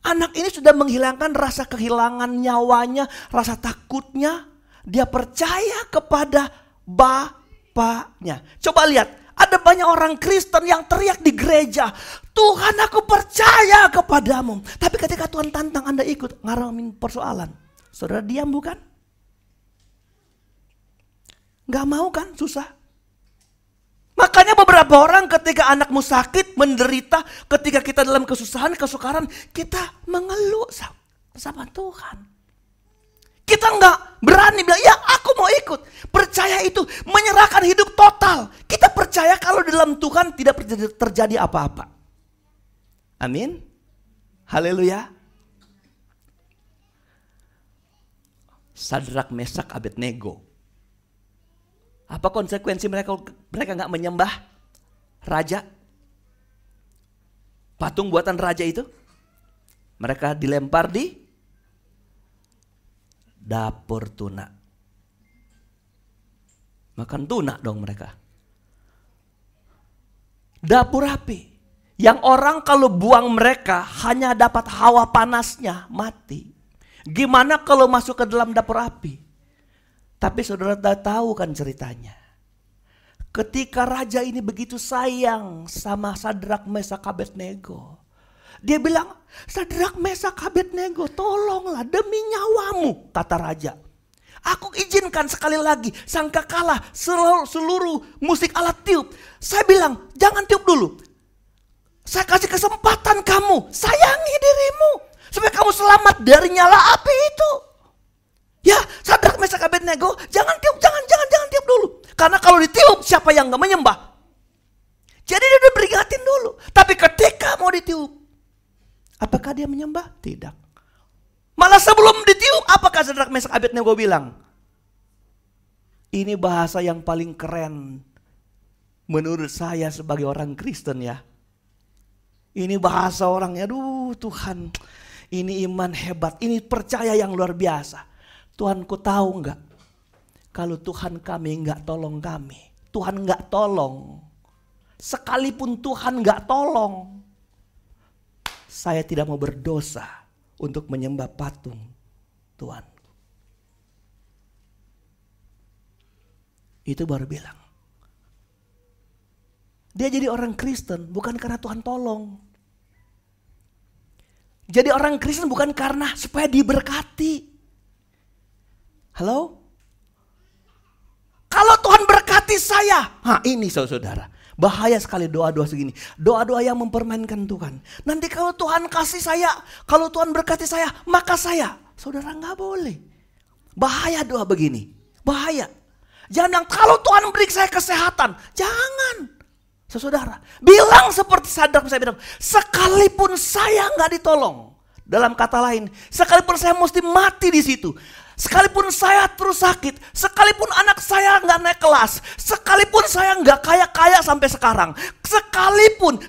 Anak ini sudah menghilangkan rasa kehilangan nyawanya, rasa takutnya. Dia percaya kepada bapaknya. Coba lihat, ada banyak orang Kristen yang teriak di gereja, Tuhan aku percaya kepadamu. Tapi ketika Tuhan tantang Anda ikut, ngalamin persoalan. Saudara diam bukan? Gak mau kan? Susah. Makanya beberapa orang ketika anakmu sakit, menderita, ketika kita dalam kesusahan, kesukaran, kita mengeluh sama Tuhan. Kita nggak berani bilang, ya aku mau ikut. Percaya itu menyerahkan hidup total. Kita percaya kalau dalam Tuhan tidak terjadi apa-apa. Amin. Haleluya. Sadrak, Mesak, Abednego. Apa konsekuensi mereka nggak menyembah raja? Patung buatan raja itu? Mereka dilempar di dapur tuna. Makan tuna dong mereka. Dapur api. Yang orang kalau buang mereka hanya dapat hawa panasnya, mati. Gimana kalau masuk ke dalam dapur api? Tapi saudara tahu kan ceritanya. Ketika raja ini begitu sayang sama Sadrak, Mesak, Abednego. Dia bilang, Sadrak, Mesak, Abednego, tolonglah demi nyawamu, kata raja. Aku izinkan sekali lagi, sangkakala seluruh musik alat tiup. Saya bilang, jangan tiup dulu. Saya kasih kesempatan kamu, sayangi dirimu. Supaya kamu selamat dari nyala api itu. Ya, Sadrak, Mesak, Abednego, jangan tiup tiup dulu. Karena kalau ditiup, siapa yang gak menyembah? Jadi dia udah peringatin dulu. Tapi ketika mau ditiup, apakah dia menyembah? Tidak. Malah sebelum ditiup, apakah Sadrak, Mesak, Abednego bilang? Ini bahasa yang paling keren menurut saya sebagai orang Kristen ya. Ini bahasa orangnya, aduh Tuhan, ini iman hebat, ini percaya yang luar biasa. Tuhanku tahu enggak? Kalau Tuhan kami enggak tolong kami, Tuhan enggak tolong. Sekalipun Tuhan enggak tolong, saya tidak mau berdosa untuk menyembah patung Tuhan. Itu baru bilang. Dia jadi orang Kristen bukan karena Tuhan tolong. Jadi orang Kristen bukan karena supaya diberkati. Halo? Kalau Tuhan berkati saya, ini saudara, bahaya sekali doa-doa segini. Doa-doa yang mempermainkan Tuhan. Nanti kalau Tuhan kasih saya, kalau Tuhan berkati saya, maka saya. Saudara nggak boleh. Bahaya doa begini, bahaya. Jangan bilang kalau Tuhan beri saya kesehatan, jangan. Saudara, bilang seperti Sadrak, saya bilang, sekalipun saya nggak ditolong. Dalam kata lain, sekalipun saya mesti mati di situ, sekalipun saya terus sakit, sekalipun anak saya nggak naik kelas, sekalipun saya nggak kaya-kaya sampai sekarang, sekalipun,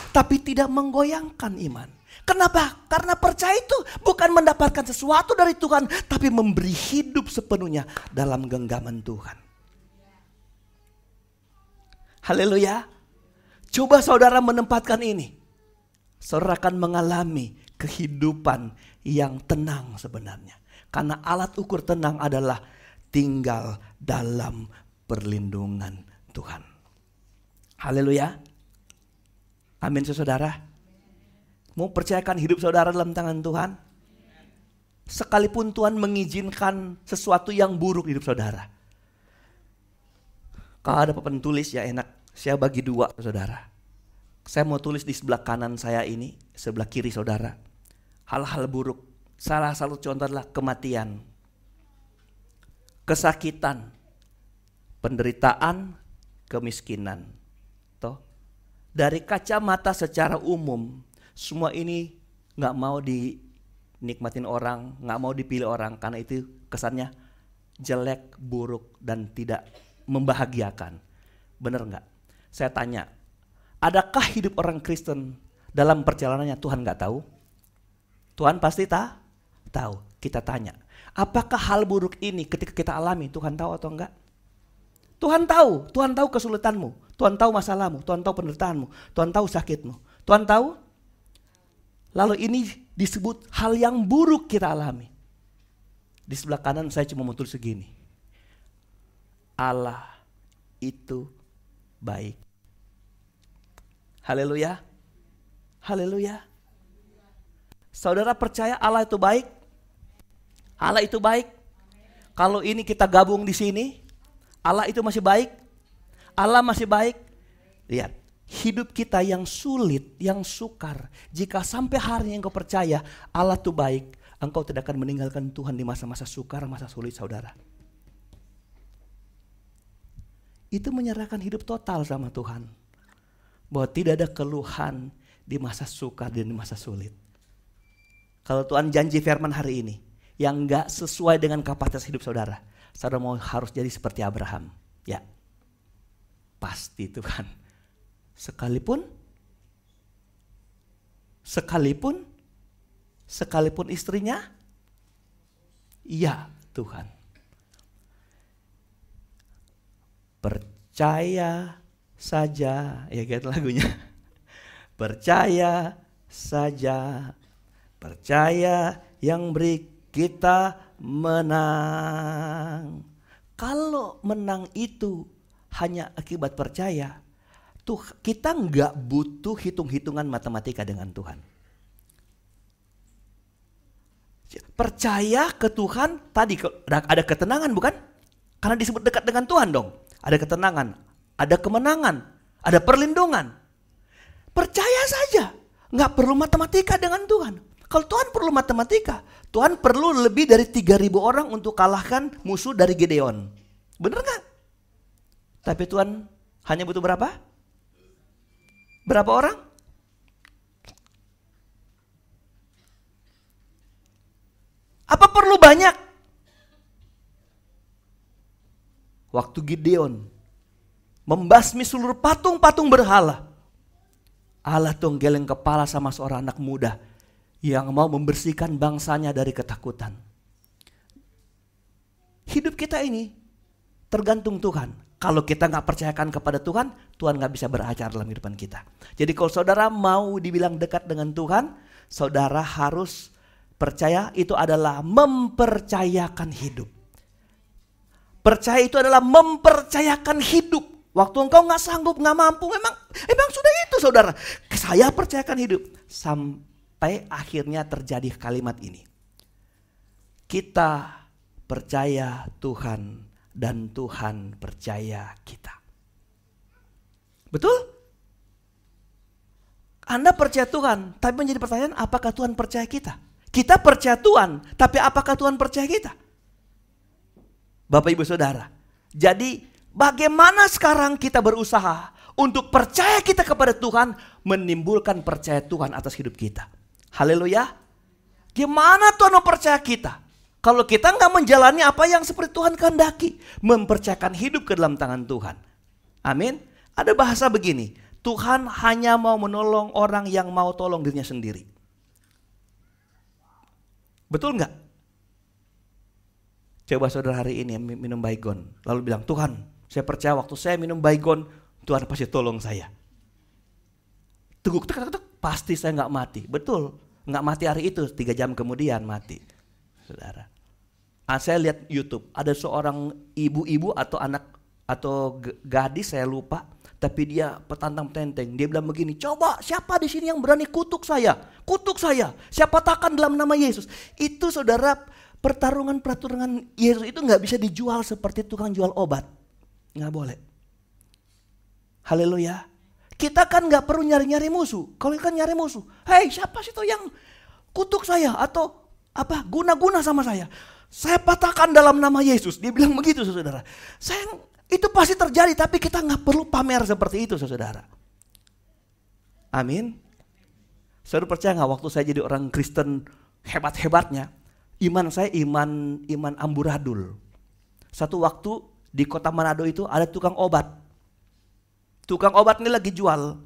tapi tidak menggoyangkan iman. Kenapa? Karena percaya itu bukan mendapatkan sesuatu dari Tuhan, tapi memberi hidup sepenuhnya dalam genggaman Tuhan. Haleluya. Coba saudara menempatkan ini. Saudara akan mengalami kehidupan yang tenang sebenarnya. Karena alat ukur tenang adalah tinggal dalam perlindungan Tuhan. Haleluya. Amin saudara. Mau percayakan hidup saudara dalam tangan Tuhan? Sekalipun Tuhan mengizinkan sesuatu yang buruk di hidup saudara. Kalau ada papan tulis ya enak. Saya bagi dua saudara. Saya mau tulis di sebelah kanan saya ini, sebelah kiri saudara. Hal-hal buruk. Salah satu contoh adalah kematian, kesakitan, penderitaan, kemiskinan. Toh, dari kacamata secara umum, semua ini gak mau dinikmatin orang, gak mau dipilih orang. Karena itu kesannya jelek, buruk, dan tidak membahagiakan. Benar gak? Saya tanya, adakah hidup orang Kristen dalam perjalanannya Tuhan gak tahu? Tuhan pasti tahu. Kita tanya, apakah hal buruk ini ketika kita alami Tuhan tahu atau enggak? Tuhan tahu kesulitanmu, Tuhan tahu masalahmu, Tuhan tahu penderitaanmu, Tuhan tahu sakitmu, Tuhan tahu. Lalu ini disebut hal yang buruk kita alami. Di sebelah kanan saya cuma mau tulis segini, Allah itu baik. Haleluya. Haleluya. Saudara percaya Allah itu baik? Allah itu baik. Kalau ini kita gabung di sini, Allah itu masih baik. Allah masih baik. Lihat, hidup kita yang sulit, yang sukar, jika sampai hari yang kau percaya Allah itu baik, engkau tidak akan meninggalkan Tuhan di masa-masa sukar, masa sulit saudara. Itu menyerahkan hidup total sama Tuhan. Bahwa tidak ada keluhan di masa sukar dan di masa sulit. Kalau Tuhan janji firman hari ini, yang gak sesuai dengan kapasitas hidup saudara, saudara mau harus jadi seperti Abraham. Ya, pasti Tuhan. Sekalipun istrinya, iya Tuhan. Percaya saja, ya gitu lagunya. Percaya saja, percaya yang beri kita menang. Kalau menang itu hanya akibat percaya, tuh kita nggak butuh hitung-hitungan matematika dengan Tuhan. Percaya ke Tuhan tadi ada ketenangan bukan? Karena disebut dekat dengan Tuhan dong. Ada ketenangan, ada kemenangan, ada perlindungan. Percaya saja, nggak perlu matematika dengan Tuhan. Kalau Tuhan perlu matematika, Tuhan perlu lebih dari 3.000 orang untuk kalahkan musuh dari Gideon. Bener nggak? Tapi Tuhan hanya butuh berapa? Berapa orang? Apa perlu banyak? Waktu Gideon membasmi seluruh patung-patung berhala, Allah tuh geleng kepala sama seorang anak muda yang mau membersihkan bangsanya dari ketakutan. Hidup kita ini tergantung Tuhan. Kalau kita gak percayakan kepada Tuhan, Tuhan gak bisa beracara dalam kehidupan kita. Jadi kalau saudara mau dibilang dekat dengan Tuhan, saudara harus percaya itu adalah mempercayakan hidup. Percaya itu adalah mempercayakan hidup. Waktu engkau gak sanggup, gak mampu, memang sudah itu saudara. Saya percayakan hidup. Sampai akhirnya terjadi kalimat ini. Kita percaya Tuhan dan Tuhan percaya kita. Betul? Anda percaya Tuhan, tapi menjadi pertanyaan apakah Tuhan percaya kita? Kita percaya Tuhan, tapi apakah Tuhan percaya kita? Bapak Ibu Saudara, jadi bagaimana sekarang kita berusaha untuk percaya kita kepada Tuhan, menimbulkan percaya Tuhan atas hidup kita. Haleluya. Gimana Tuhan mempercaya kita? Kalau kita nggak menjalani apa yang seperti Tuhan kehendaki, mempercayakan hidup ke dalam tangan Tuhan. Amin. Ada bahasa begini, Tuhan hanya mau menolong orang yang mau tolong dirinya sendiri. Betul nggak? Coba saudara hari ini minum baygon, lalu bilang, Tuhan, saya percaya waktu saya minum baygon, Tuhan pasti tolong saya. Teguk, pasti saya nggak mati. Betul, nggak mati hari itu, 3 jam kemudian mati. Saudara, saya lihat YouTube, ada seorang ibu-ibu atau anak atau gadis saya lupa, tapi dia petantang tenteng. Dia bilang begini, coba siapa di sini yang berani kutuk saya? Kutuk saya. Saya patahkan dalam nama Yesus. Itu saudara, pertarungan Yesus itu nggak bisa dijual seperti tukang jual obat. Nggak boleh. Haleluya. Kita kan nggak perlu nyari-nyari musuh. Kalau kan nyari musuh, hei siapa sih itu yang kutuk saya atau apa guna-guna sama saya? Saya patahkan dalam nama Yesus. Dia bilang begitu saudara. Itu pasti terjadi, tapi kita nggak perlu pamer seperti itu saudara. Amin. Saudara percaya nggak waktu saya jadi orang Kristen hebat-hebatnya, iman saya iman amburadul. Satu waktu di kota Manado itu ada tukang obat. Tukang obat ini lagi jual.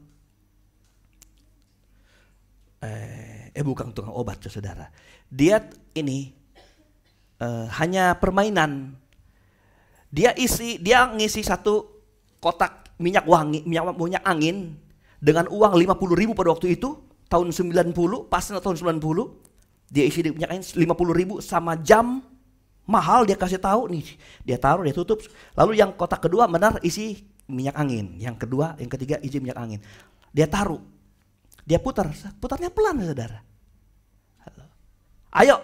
Bukan tukang obat saudara. Dia ini hanya permainan. Dia ngisi satu kotak minyak wangi, minyak angin dengan uang 50.000 pada waktu itu, tahun 90, pas tahun 90. Dia isi minyak angin 50.000 sama jam mahal dia kasih tahu nih. Dia taruh, dia tutup. Lalu yang kotak kedua benar isi minyak angin, yang kedua, yang ketiga isi minyak angin. Dia taruh. Dia putarnya pelan saudara. Ayo.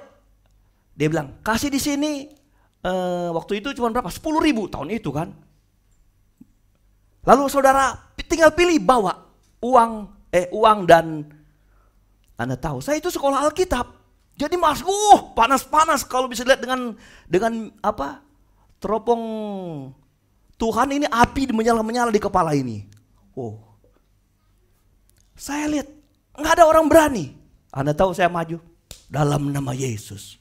Dia bilang, kasih di sini. Waktu itu cuma berapa? 10.000 tahun itu kan. Lalu saudara tinggal pilih bawa uang dan Anda tahu saya itu sekolah Alkitab. Jadi mas, panas-panas kalau bisa lihat dengan apa? Teropong Tuhan ini api menyala-menyala di kepala ini. Oh. Saya lihat nggak ada orang berani. Anda tahu saya maju dalam nama Yesus.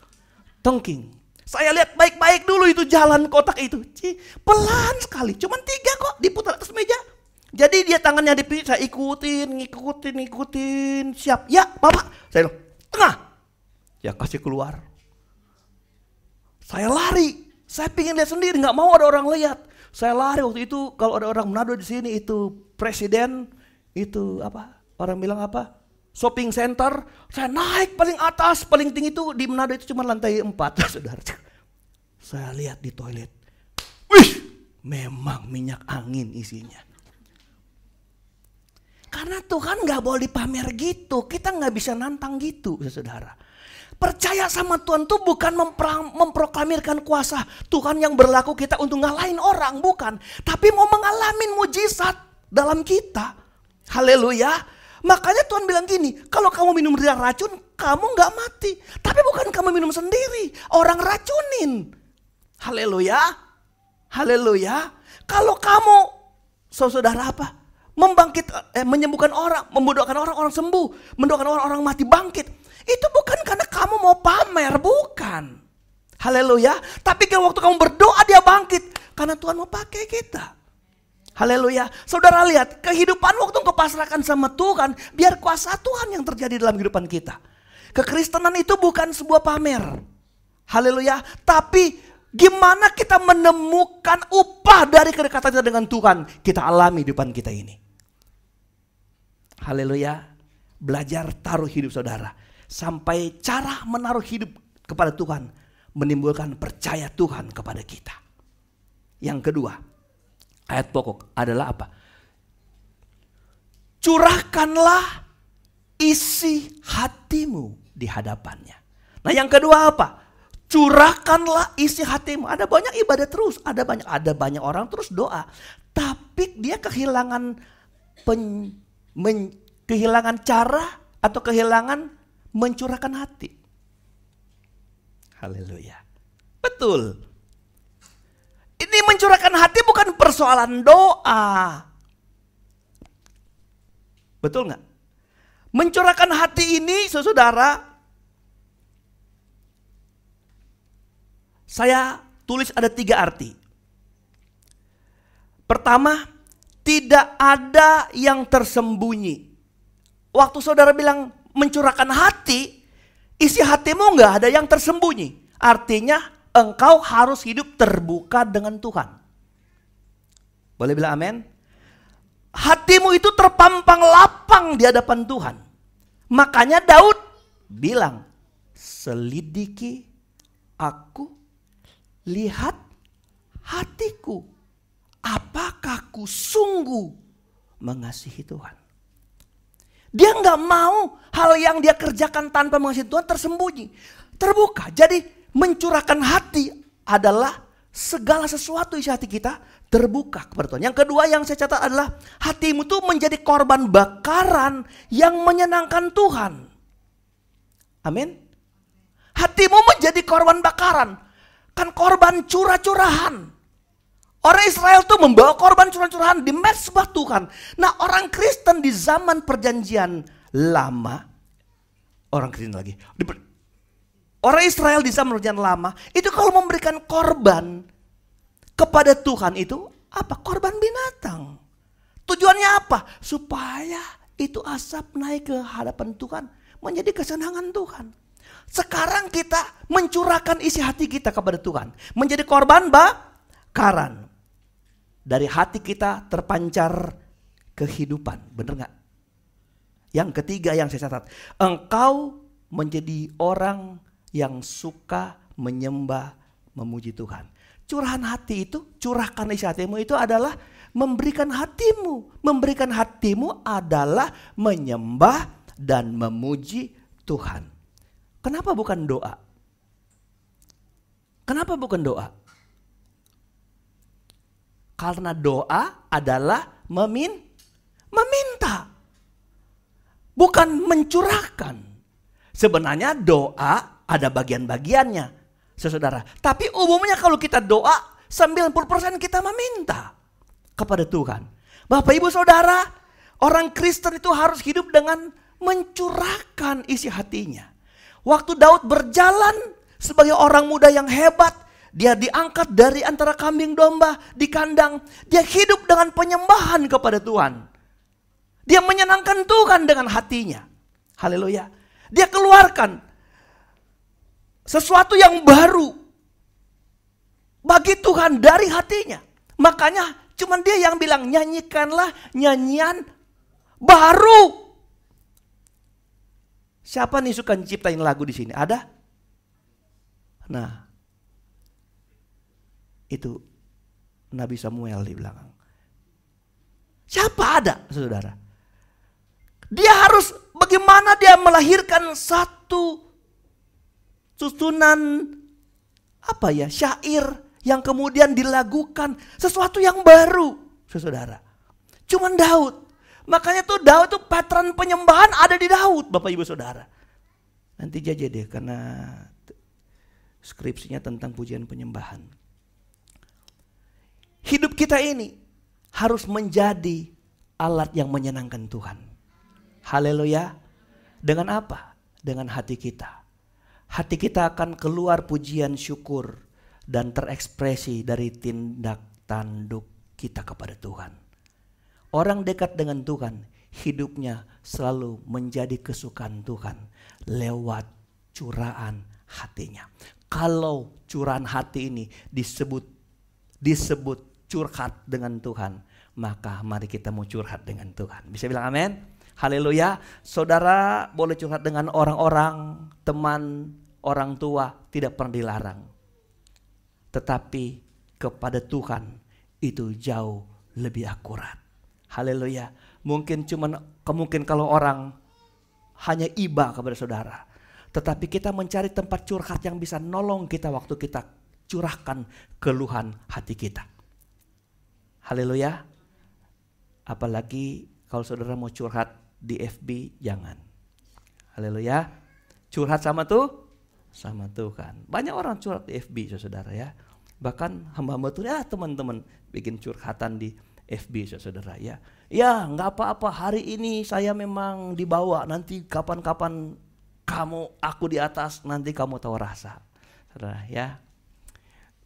Tengking. Saya lihat baik-baik dulu itu jalan kotak itu. Pelan sekali, cuman 3 kok diputar atas meja. Jadi dia tangannya dipilih, saya ikutin. Siap, ya Bapak. Saya bilang, tengah. Ya kasih keluar. Saya lari. Saya pingin lihat sendiri, nggak mau ada orang lihat. Saya lari waktu itu, kalau ada orang Manado di sini itu presiden, itu apa? Orang bilang apa? Shopping center. Saya naik paling atas, paling tinggi itu di Manado itu cuma lantai 4, saudara. Saya lihat di toilet. Wih, memang minyak angin isinya. Karena Tuhan nggak boleh dipamer gitu. Kita nggak bisa nantang gitu, saudara. Percaya sama Tuhan tuh bukan memproklamirkan kuasa Tuhan yang berlaku kita untuk ngalahin orang, bukan. Tapi mau mengalami mujizat dalam kita. Haleluya. Makanya Tuhan bilang gini, kalau kamu minum racun, kamu gak mati. Tapi bukan kamu minum sendiri, orang racunin. Haleluya. Haleluya. Kalau kamu, saudara apa? Menyembuhkan orang, membudokan orang sembuh, mendoakan orang mati bangkit. Itu bukan karena kamu mau pamer, bukan. Haleluya. Tapi kalau waktu kamu berdoa dia bangkit. Karena Tuhan mau pakai kita. Haleluya. Saudara lihat, kehidupan waktu engkau pasrahkan sama Tuhan, biar kuasa Tuhan yang terjadi dalam kehidupan kita. Kekristenan itu bukan sebuah pamer. Haleluya. Tapi gimana kita menemukan upah dari kedekatan kita dengan Tuhan, kita alami di depan kita ini. Haleluya. Belajar taruh hidup saudara. Sampai cara menaruh hidup kepada Tuhan menimbulkan percaya Tuhan kepada kita. Yang kedua, ayat pokok adalah apa? Curahkanlah isi hatimu di hadapannya. Nah yang kedua apa? Curahkanlah isi hatimu. Ada banyak ibadah terus, ada banyak orang terus doa. Tapi dia kehilangan kehilangan cara atau kehilangan mencurahkan hati. Haleluya. Betul. Ini mencurahkan hati bukan persoalan doa. Betul nggak? Mencurahkan hati ini, saudara, saya tulis ada 3 arti. Pertama, tidak ada yang tersembunyi. Waktu saudara bilang mencurahkan hati, isi hatimu nggak ada yang tersembunyi. Artinya engkau harus hidup terbuka dengan Tuhan. Boleh bilang amin? Hatimu itu terpampang lapang di hadapan Tuhan. Makanya Daud bilang, selidiki aku, lihat hatiku. Apakah ku sungguh mengasihi Tuhan? Dia nggak mau hal yang dia kerjakan tanpa mengasihi Tuhan tersembunyi, terbuka. Jadi mencurahkan hati adalah segala sesuatu isi hati kita terbuka kepada Tuhan. Yang kedua yang saya catat adalah hatimu tuh menjadi korban bakaran yang menyenangkan Tuhan. Amin. Hatimu menjadi korban bakaran, kan korban curah-curahan. Orang Israel tuh membawa korban curah-curahan di mezbah Tuhan. Nah orang Kristen di zaman perjanjian lama, orang Israel di zaman perjanjian lama, itu kalau memberikan korban kepada Tuhan itu apa? Korban binatang. Tujuannya apa? Supaya itu asap naik ke hadapan Tuhan, menjadi kesenangan Tuhan. Sekarang kita mencurahkan isi hati kita kepada Tuhan, menjadi korban bakaran. Dari hati kita terpancar kehidupan, benar nggak? Yang ketiga yang saya catat, engkau menjadi orang yang suka menyembah, memuji Tuhan. Curahan hati itu, curahkan isi hatimu itu adalah memberikan hatimu. Memberikan hatimu adalah menyembah dan memuji Tuhan. Kenapa bukan doa? Kenapa bukan doa? Karena doa adalah meminta. Bukan mencurahkan. Sebenarnya doa ada bagian-bagiannya, saudara. Tapi umumnya kalau kita doa, 90% kita meminta kepada Tuhan. Bapak Ibu Saudara, orang Kristen itu harus hidup dengan mencurahkan isi hatinya. Waktu Daud berjalan sebagai orang muda yang hebat, dia diangkat dari antara kambing domba di kandang. Dia hidup dengan penyembahan kepada Tuhan. Dia menyenangkan Tuhan dengan hatinya. Haleluya. Dia keluarkan sesuatu yang baru bagi Tuhan dari hatinya. Makanya cuman dia yang bilang, nyanyikanlah nyanyian baru. Siapa nih suka ciptain lagu di sini? Ada? Nah, itu Nabi Samuel di belakang. Siapa ada, saudara? Dia harus, bagaimana dia melahirkan satu susunan syair yang kemudian dilagukan, sesuatu yang baru, saudara. Cuman Daud. Makanya tuh Daud tuh patron penyembahan ada di Daud, Bapak Ibu Saudara. Nanti aja deh karena skripsinya tentang pujian penyembahan. Hidup kita ini harus menjadi alat yang menyenangkan Tuhan. Haleluya. Dengan apa? Dengan hati kita. Hati kita akan keluar pujian syukur dan terekspresi dari tindak tanduk kita kepada Tuhan. Orang dekat dengan Tuhan, hidupnya selalu menjadi kesukaan Tuhan lewat curahan hatinya. Kalau curahan hati ini disebut curhat dengan Tuhan, maka mari kita mau curhat dengan Tuhan. Bisa bilang amin? Haleluya. Saudara boleh curhat dengan orang-orang, teman, orang tua, tidak pernah dilarang. Tetapi kepada Tuhan itu jauh lebih akurat. Haleluya. Mungkin kalau orang hanya iba kepada saudara. Tetapi kita mencari tempat curhat yang bisa nolong kita waktu kita curahkan keluhan hati kita. Haleluya. Apalagi kalau saudara mau curhat di FB, jangan. Haleluya. Curhat sama Tuhan. Banyak orang curhat di FB, saudara ya. Bahkan hamba-hamba Tuhan, ya teman-teman bikin curhatan di FB, saudara ya. Ya nggak apa-apa, hari ini saya memang dibawa, nanti kapan-kapan aku di atas, nanti kamu tahu rasa, saudara ya.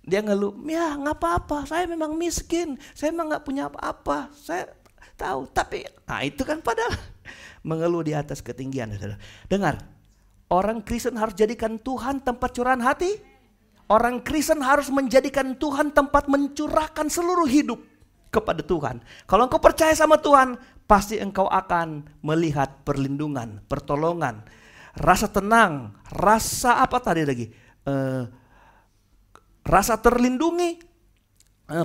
Dia ngeluh, ya nggak apa-apa, saya memang miskin, saya memang nggak punya apa-apa, saya tahu. Tapi, nah itu kan padahal mengeluh di atas ketinggian, saudara. Dengar, orang Kristen harus jadikan Tuhan tempat curahan hati. Orang Kristen harus menjadikan Tuhan tempat mencurahkan seluruh hidup kepada Tuhan. Kalau engkau percaya sama Tuhan, pasti engkau akan melihat perlindungan, pertolongan, rasa tenang, rasa apa tadi lagi? Rasa terlindungi,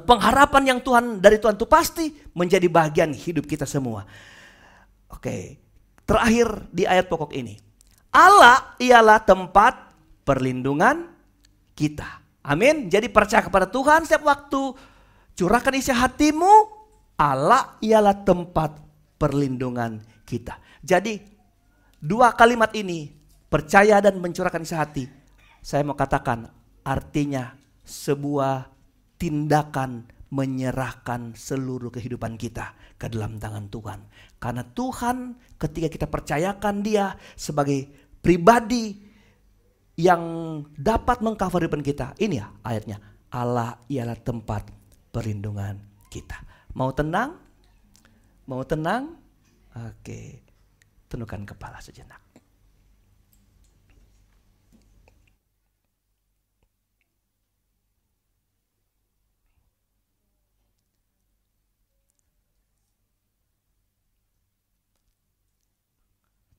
pengharapan yang dari Tuhan itu pasti menjadi bagian hidup kita semua. Oke, terakhir di ayat pokok ini. Allah ialah tempat perlindungan kita. Amin. Jadi percaya kepada Tuhan setiap waktu. Curahkan isi hatimu, Allah ialah tempat perlindungan kita. Jadi dua kalimat ini, percaya dan mencurahkan isi hati, saya mau katakan artinya sebuah tindakan menyerahkan seluruh kehidupan kita ke dalam tangan Tuhan. Karena Tuhan ketika kita percayakan Dia sebagai pribadi yang dapat mengcover hidup kita, ini ya ayatnya, Allah ialah tempat perlindungan kita. Mau tenang? Mau tenang? Oke. Tundukkan kepala sejenak.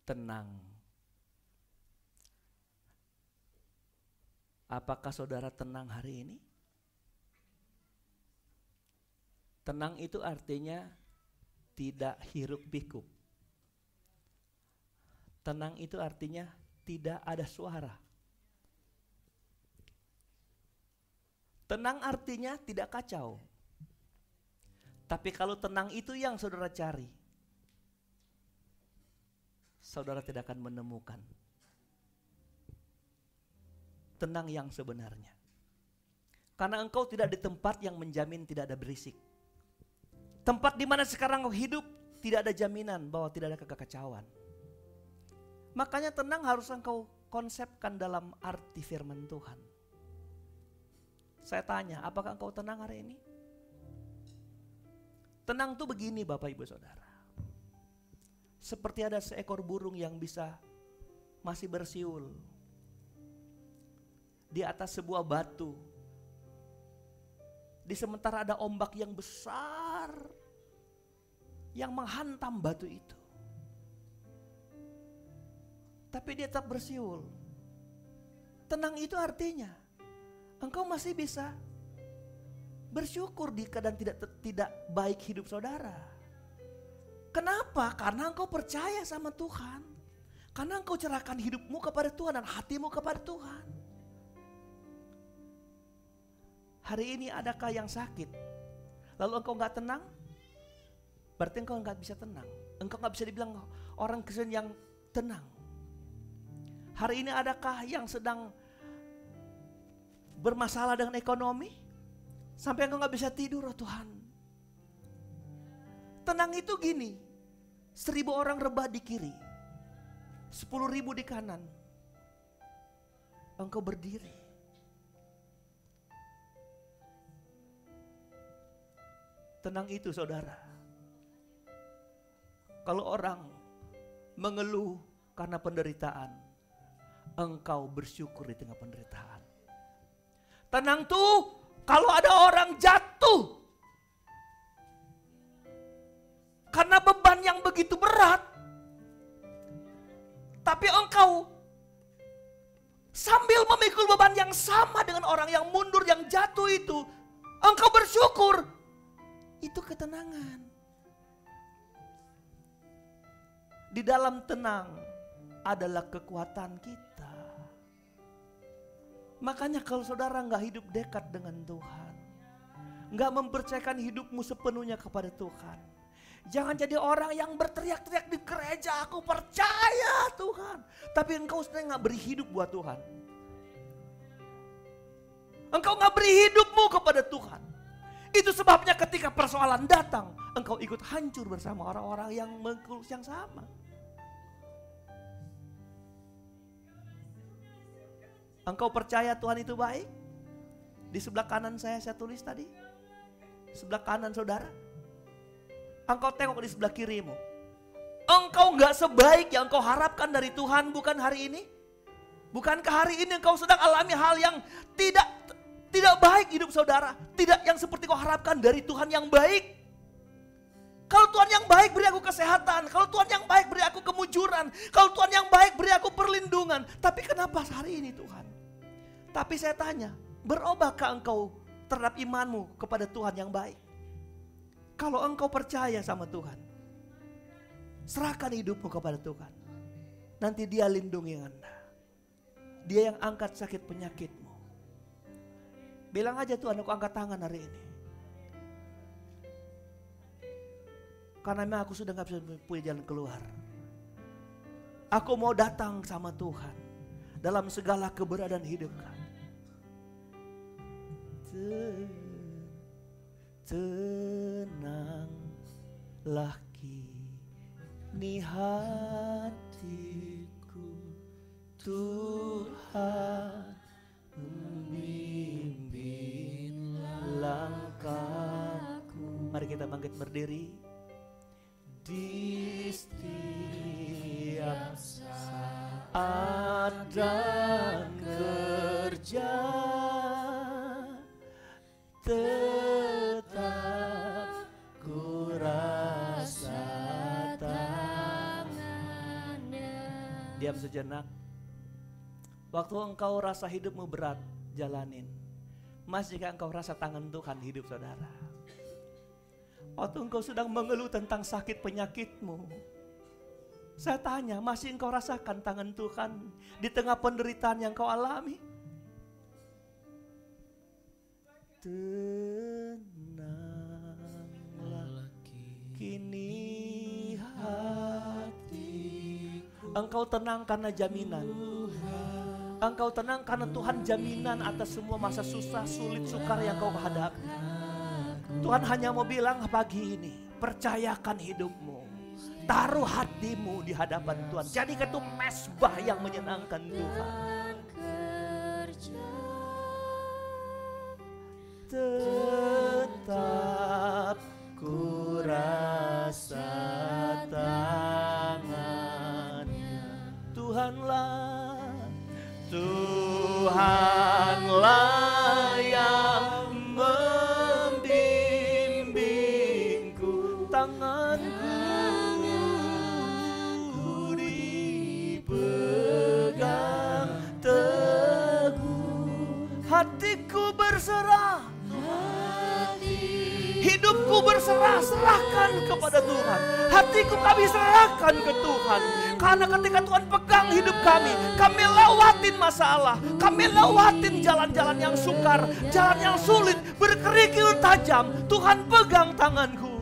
Tenang. Apakah saudara tenang hari ini? Tenang itu artinya tidak hiruk pikuk. Tenang itu artinya tidak ada suara. Tenang artinya tidak kacau. Tapi kalau tenang itu yang saudara cari, saudara tidak akan menemukan. tenang yang sebenarnya. Karena engkau tidak di tempat yang menjamin tidak ada berisik. Tempat di mana sekarang engkau hidup tidak ada jaminan bahwa tidak ada kekacauan. Makanya tenang harus engkau konsepkan dalam arti firman Tuhan. Saya tanya, apakah engkau tenang hari ini? Tenang tuh begini Bapak Ibu Saudara. Seperti ada seekor burung yang bisa masih bersiul di atas sebuah batu. Di sementara ada ombak yang besar yang menghantam batu itu. Tapi dia tetap bersiul. Tenang itu artinya engkau masih bisa bersyukur di keadaan tidak baik hidup saudara. Kenapa? Karena engkau percaya sama Tuhan. Karena engkau cerahkan hidupmu kepada Tuhan dan hatimu kepada Tuhan. Hari ini adakah yang sakit? Lalu engkau gak tenang? Berarti engkau gak bisa tenang. Engkau gak bisa dibilang orang Kristen yang tenang. Hari ini adakah yang sedang bermasalah dengan ekonomi? Sampai engkau gak bisa tidur, oh Tuhan. Tenang itu gini. 1.000 orang rebah di kiri. 10.000 di kanan. Engkau berdiri. Tenang itu saudara. Kalau orang mengeluh karena penderitaan, engkau bersyukur di tengah penderitaan. Tenang tuh kalau ada orang jatuh karena beban yang begitu berat, tapi engkau sambil memikul beban yang sama dengan orang yang mundur, yang jatuh itu, engkau bersyukur. Itu ketenangan. Di dalam tenang adalah kekuatan kita. Makanya kalau saudara gak hidup dekat dengan Tuhan, gak mempercayakan hidupmu sepenuhnya kepada Tuhan, jangan jadi orang yang berteriak-teriak di gereja, aku percaya Tuhan, tapi engkau sedang gak beri hidup buat Tuhan. Engkau gak beri hidupmu kepada Tuhan. Itu sebabnya ketika persoalan datang, engkau ikut hancur bersama orang-orang yang mengkulus yang sama. Engkau percaya Tuhan itu baik? Di sebelah kanan saya tulis tadi. Sebelah kanan saudara. Engkau tengok di sebelah kirimu. Engkau gak sebaik yang engkau harapkan dari Tuhan bukan hari ini? Bukankah hari ini engkau sedang alami hal yang tidak baik hidup saudara, tidak yang seperti kau harapkan dari Tuhan yang baik? Kalau Tuhan yang baik beri aku kesehatan, kalau Tuhan yang baik beri aku kemujuran, kalau Tuhan yang baik beri aku perlindungan. Tapi kenapa hari ini Tuhan? Tapi saya tanya, berubahkah engkau terhadap imanmu kepada Tuhan yang baik? Kalau engkau percaya sama Tuhan, serahkan hidupmu kepada Tuhan. Nanti Dia lindungi Anda. Dia yang angkat sakit penyakitmu. Bilang aja Tuhan, aku angkat tangan hari ini. Karena memang aku sudah gak bisa punya jalan keluar. Aku mau datang sama Tuhan dalam segala keberadaan hidup kami. Tenanglah kini hatiku, Tuhan membimbing langkahku. Mari kita bangkit berdiri. Di setiap saat dan kerja, tetap ku rasa tangannya. Diam sejenak. Waktu engkau rasa hidupmu berat, jalanin. Masihkah engkau rasa tangan Tuhan hidup saudara? Waktu engkau sedang mengeluh tentang sakit penyakitmu, saya tanya, masih engkau rasakan tangan Tuhan di tengah penderitaan yang kau alami? Tenanglah kini hatiku. Engkau tenang karena jaminan. Engkau tenang karena Tuhan jaminan atas semua masa susah, sulit, sukar yang kau hadapi. Tuhan hanya mau bilang pagi ini, percayakan hidupmu. Taruh hatimu di hadapan Tuhan. Jadikan itu mesbah yang menyenangkan Tuhan. Tetap ku rasa tangannya. Tuhanlah yang membimbingku. Tanganku dipegang teguh. Hatiku berserah, hidupku berserah, serahkan kepada Tuhan. Hatiku kami serahkan ke Tuhan. Karena ketika Tuhan pegang hidup kami lewatin masalah, kami lewatin jalan-jalan yang sukar, jalan yang sulit, berkerikil tajam. Tuhan pegang tanganku.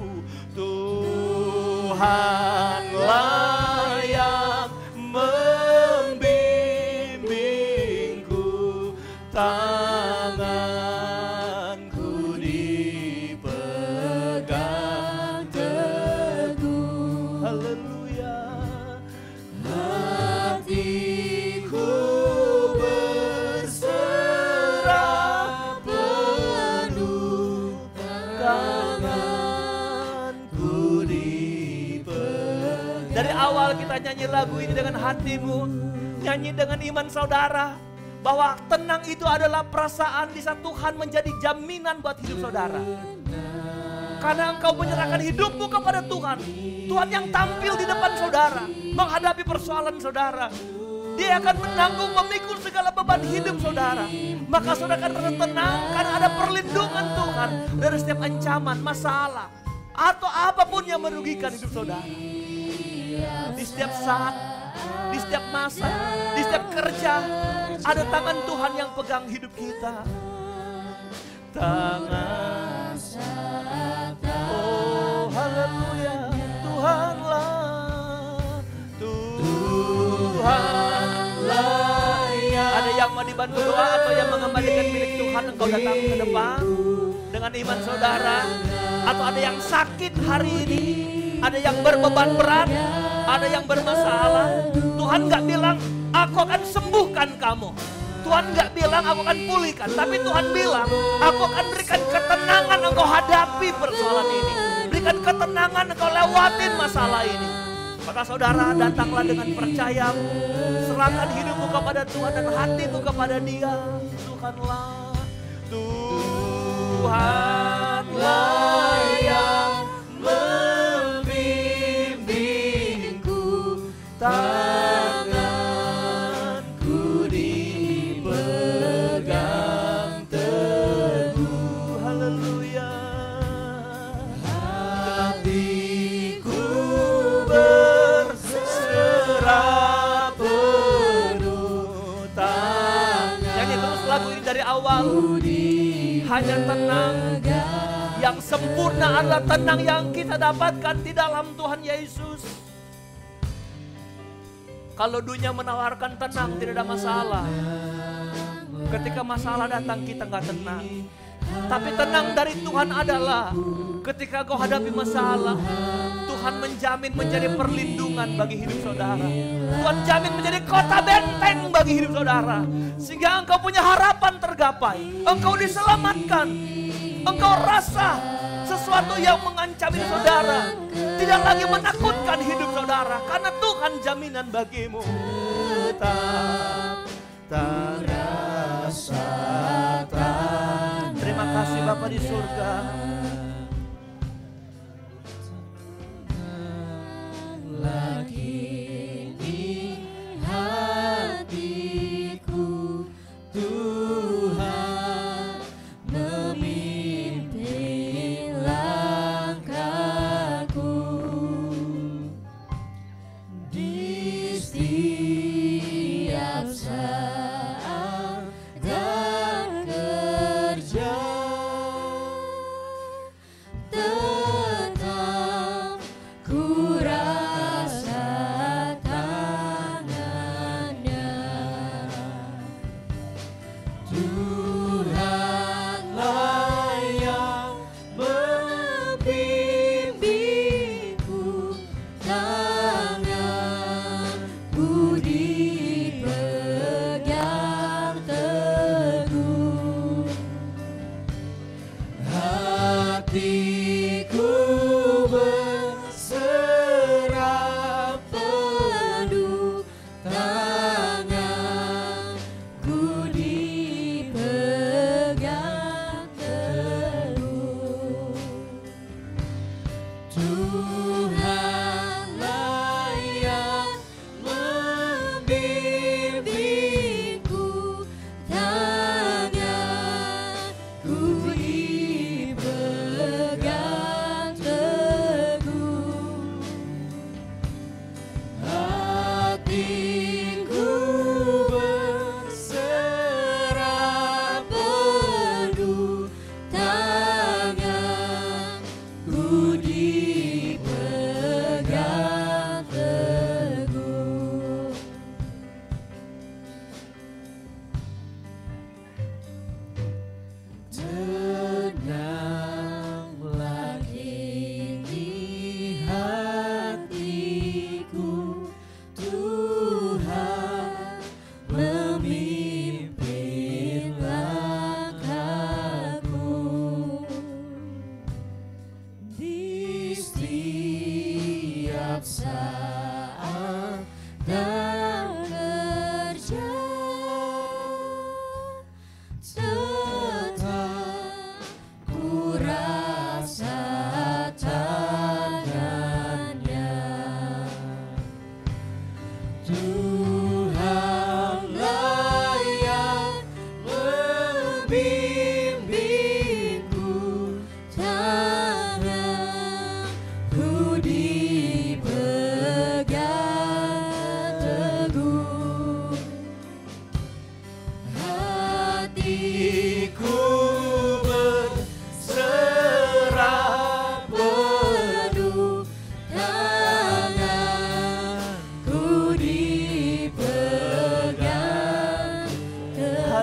Tuhanlah yang membimbingku. Tanganku dipegang teguh. Haleluya. Hatiku berserah penuh. Tanganku dipegang. Dari awal kita nyanyi lagu ini dengan hatimu, nyanyi dengan iman saudara. Bahwa tenang itu adalah perasaan di saat Tuhan menjadi jaminan buat hidup saudara. Karena engkau menyerahkan hidupmu kepada Tuhan. Tuhan yang tampil di depan saudara, menghadapi persoalan saudara. Dia akan menanggung, memikul segala beban hidup saudara. Maka saudara akan merasa tenang karena ada perlindungan Tuhan dari setiap ancaman, masalah, atau apapun yang merugikan hidup saudara. Di setiap saat, di setiap masa, di setiap kerja, ada tangan Tuhan yang pegang hidup kita. Tangan, oh haleluya, Tuhanlah ya. Ada yang mau dibantu doa atau yang mengembalikan milik Tuhan, engkau datang ke depan dengan iman saudara. Atau ada yang sakit hari ini, ada yang berbeban berat, ada yang bermasalah. Tuhan gak bilang, aku akan sembuhkan kamu. Tuhan gak bilang aku akan pulihkan. Tapi Tuhan bilang, aku akan berikan ketenangan engkau hadapi persoalan ini. Berikan ketenangan engkau lewatin masalah ini. Maka saudara datanglah dengan percaya. Serahkan hidupmu kepada Tuhan dan hatimu kepada Dia. Tuhanlah yang membimbingku. Tanganku dipegang teguh. Haleluya. Hatiku berserah penuh. Nyanyi terus lagu ini dari awal. Hanya tenang yang sempurna adalah tenang yang kita dapatkan di dalam Tuhan Yesus. Kalau dunia menawarkan tenang, tidak ada masalah. Ketika masalah datang kita gak tenang. Tapi tenang dari Tuhan adalah ketika kau hadapi masalah, Tuhan menjamin menjadi perlindungan bagi hidup saudara. Tuhan jamin menjadi kota benteng bagi hidup saudara. Sehingga engkau punya harapan tergapai. Engkau diselamatkan. Engkau rasa sesuatu yang mengancam hidup saudara tidak lagi menakutkan hidup saudara. Karena Tuhan jaminan bagimu. Tak rasa. Terima kasih Bapa di surga. Lagi di hatiku Tuhan memimpin langkahku di setiap saat dan kerja.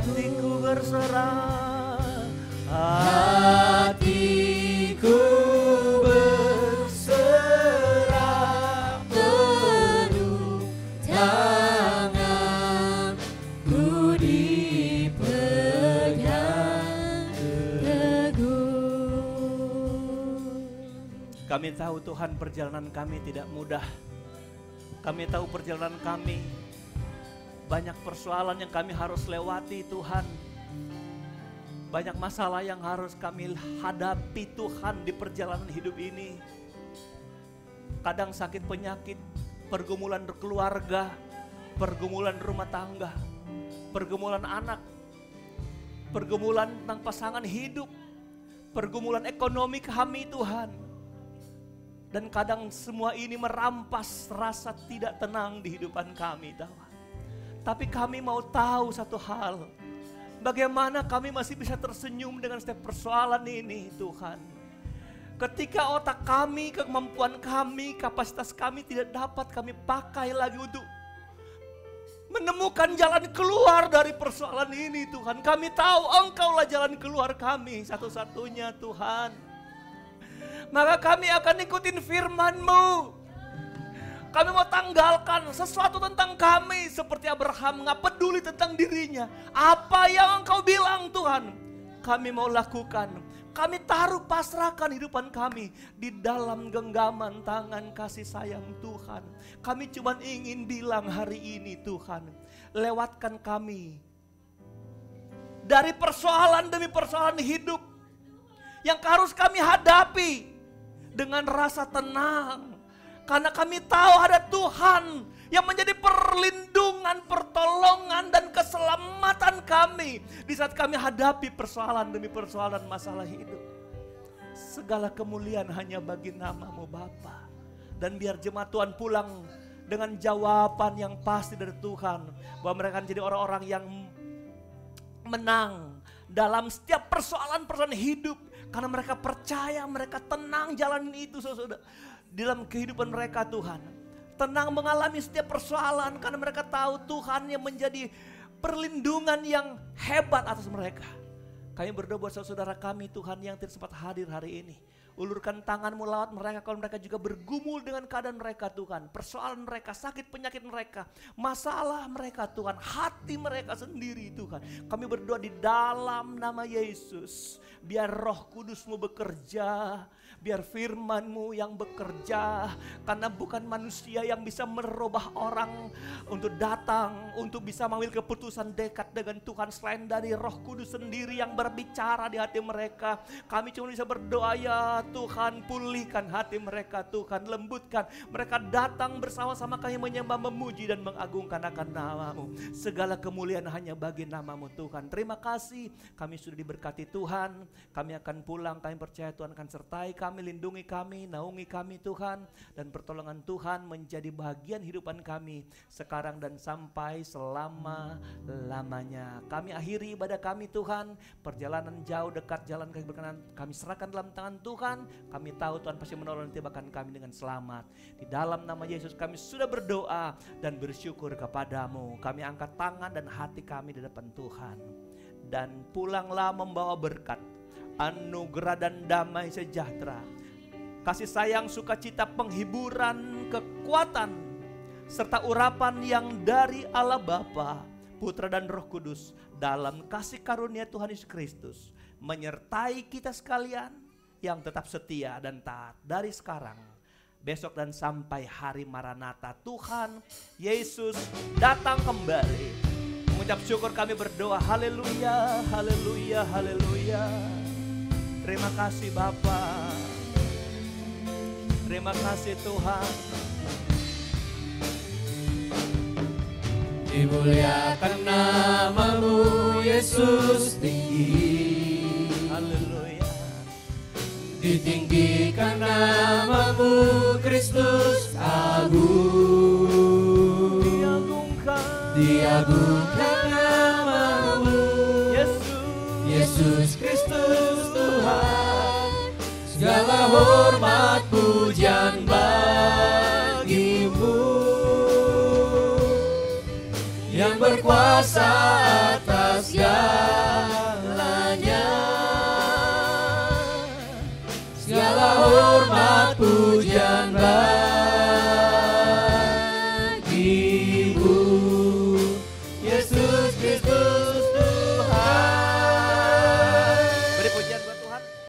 hatiku berserah, hatiku berserah penuh, tanganku dipegang teguh. Kami tahu Tuhan perjalanan kami tidak mudah. Kami tahu perjalanan kami banyak persoalan yang kami harus lewati Tuhan. Banyak masalah yang harus kami hadapi Tuhan di perjalanan hidup ini. Kadang sakit penyakit, pergumulan keluarga, pergumulan rumah tangga, pergumulan anak, pergumulan tentang pasangan hidup, pergumulan ekonomi kami Tuhan. Dan kadang semua ini merampas rasa tidak tenang di hidupan kami Tuhan. Tapi kami mau tahu satu hal, bagaimana kami masih bisa tersenyum dengan setiap persoalan ini Tuhan. Ketika otak kami, kemampuan kami, kapasitas kami tidak dapat kami pakai lagi untuk menemukan jalan keluar dari persoalan ini Tuhan. Kami tahu Engkaulah jalan keluar kami satu-satunya Tuhan. Maka kami akan ikutin firman-Mu. Kami mau tanggalkan sesuatu tentang kami seperti Abraham nggak peduli tentang dirinya. Apa yang Engkau bilang Tuhan, kami mau lakukan. Kami taruh pasrahkan hidupan kami di dalam genggaman tangan kasih sayang Tuhan. Kami cuma ingin bilang hari ini Tuhan, lewatkan kami dari persoalan demi persoalan hidup yang harus kami hadapi dengan rasa tenang. Karena kami tahu ada Tuhan yang menjadi perlindungan, pertolongan dan keselamatan kami di saat kami hadapi persoalan demi persoalan masalah hidup. Segala kemuliaan hanya bagi nama-Mu Bapa. Dan biar jemaat Tuhan pulang dengan jawaban yang pasti dari Tuhan, bahwa mereka akan jadi orang-orang yang menang dalam setiap persoalan-persoalan hidup. Karena mereka percaya, mereka tenang jalanin itu saudara. Dalam kehidupan mereka Tuhan. Tenang mengalami setiap persoalan karena mereka tahu Tuhan yang menjadi perlindungan yang hebat atas mereka. Kami berdoa buat saudara kami Tuhan yang tidak sempat hadir hari ini. Ulurkan tangan-Mu lawat mereka kalau mereka juga bergumul dengan keadaan mereka Tuhan. Persoalan mereka, sakit penyakit mereka, masalah mereka Tuhan, hati mereka sendiri Tuhan. Kami berdoa di dalam nama Yesus. Biar Roh Kudus-Mu bekerja, biar firman-Mu yang bekerja. Karena bukan manusia yang bisa merubah orang untuk datang, untuk bisa mengambil keputusan dekat dengan Tuhan. Selain dari Roh Kudus sendiri yang berbicara di hati mereka. Kami cuma bisa berdoa ya Tuhan, pulihkan hati mereka Tuhan, lembutkan. Mereka datang bersama-sama kami menyembah, memuji dan mengagungkan akan nama-Mu. Segala kemuliaan hanya bagi nama-Mu Tuhan. Terima kasih kami sudah diberkati Tuhan. Kami akan pulang, kami percaya Tuhan akan sertai kami, lindungi kami, naungi kami Tuhan. Dan pertolongan Tuhan menjadi bagian hidupan kami sekarang dan sampai selama-lamanya. Kami akhiri ibadah kami Tuhan. Perjalanan jauh dekat jalan kami berkenan kami serahkan dalam tangan Tuhan. Kami tahu Tuhan pasti menolong dan tibakan kami dengan selamat. Di dalam nama Yesus kami sudah berdoa dan bersyukur kepadamu. Kami angkat tangan dan hati kami di depan Tuhan. Dan pulanglah membawa berkat, anugerah dan damai sejahtera, kasih sayang, sukacita, penghiburan, kekuatan, serta urapan yang dari Allah Bapa, Putra dan Roh Kudus dalam kasih karunia Tuhan Yesus Kristus menyertai kita sekalian yang tetap setia dan taat dari sekarang, besok dan sampai hari Maranatha Tuhan Yesus datang kembali. Mengucap syukur kami berdoa, haleluya, haleluya, haleluya. Terima kasih Bapa, terima kasih Tuhan. Dimuliakan nama-Mu Yesus tinggi, Haleluya. ditinggikan nama-Mu Kristus agung, diagungkan nama-Mu Yesus Kristus Tuhan. Segala hormat pujian bagi-Mu yang berkuasa atas segala.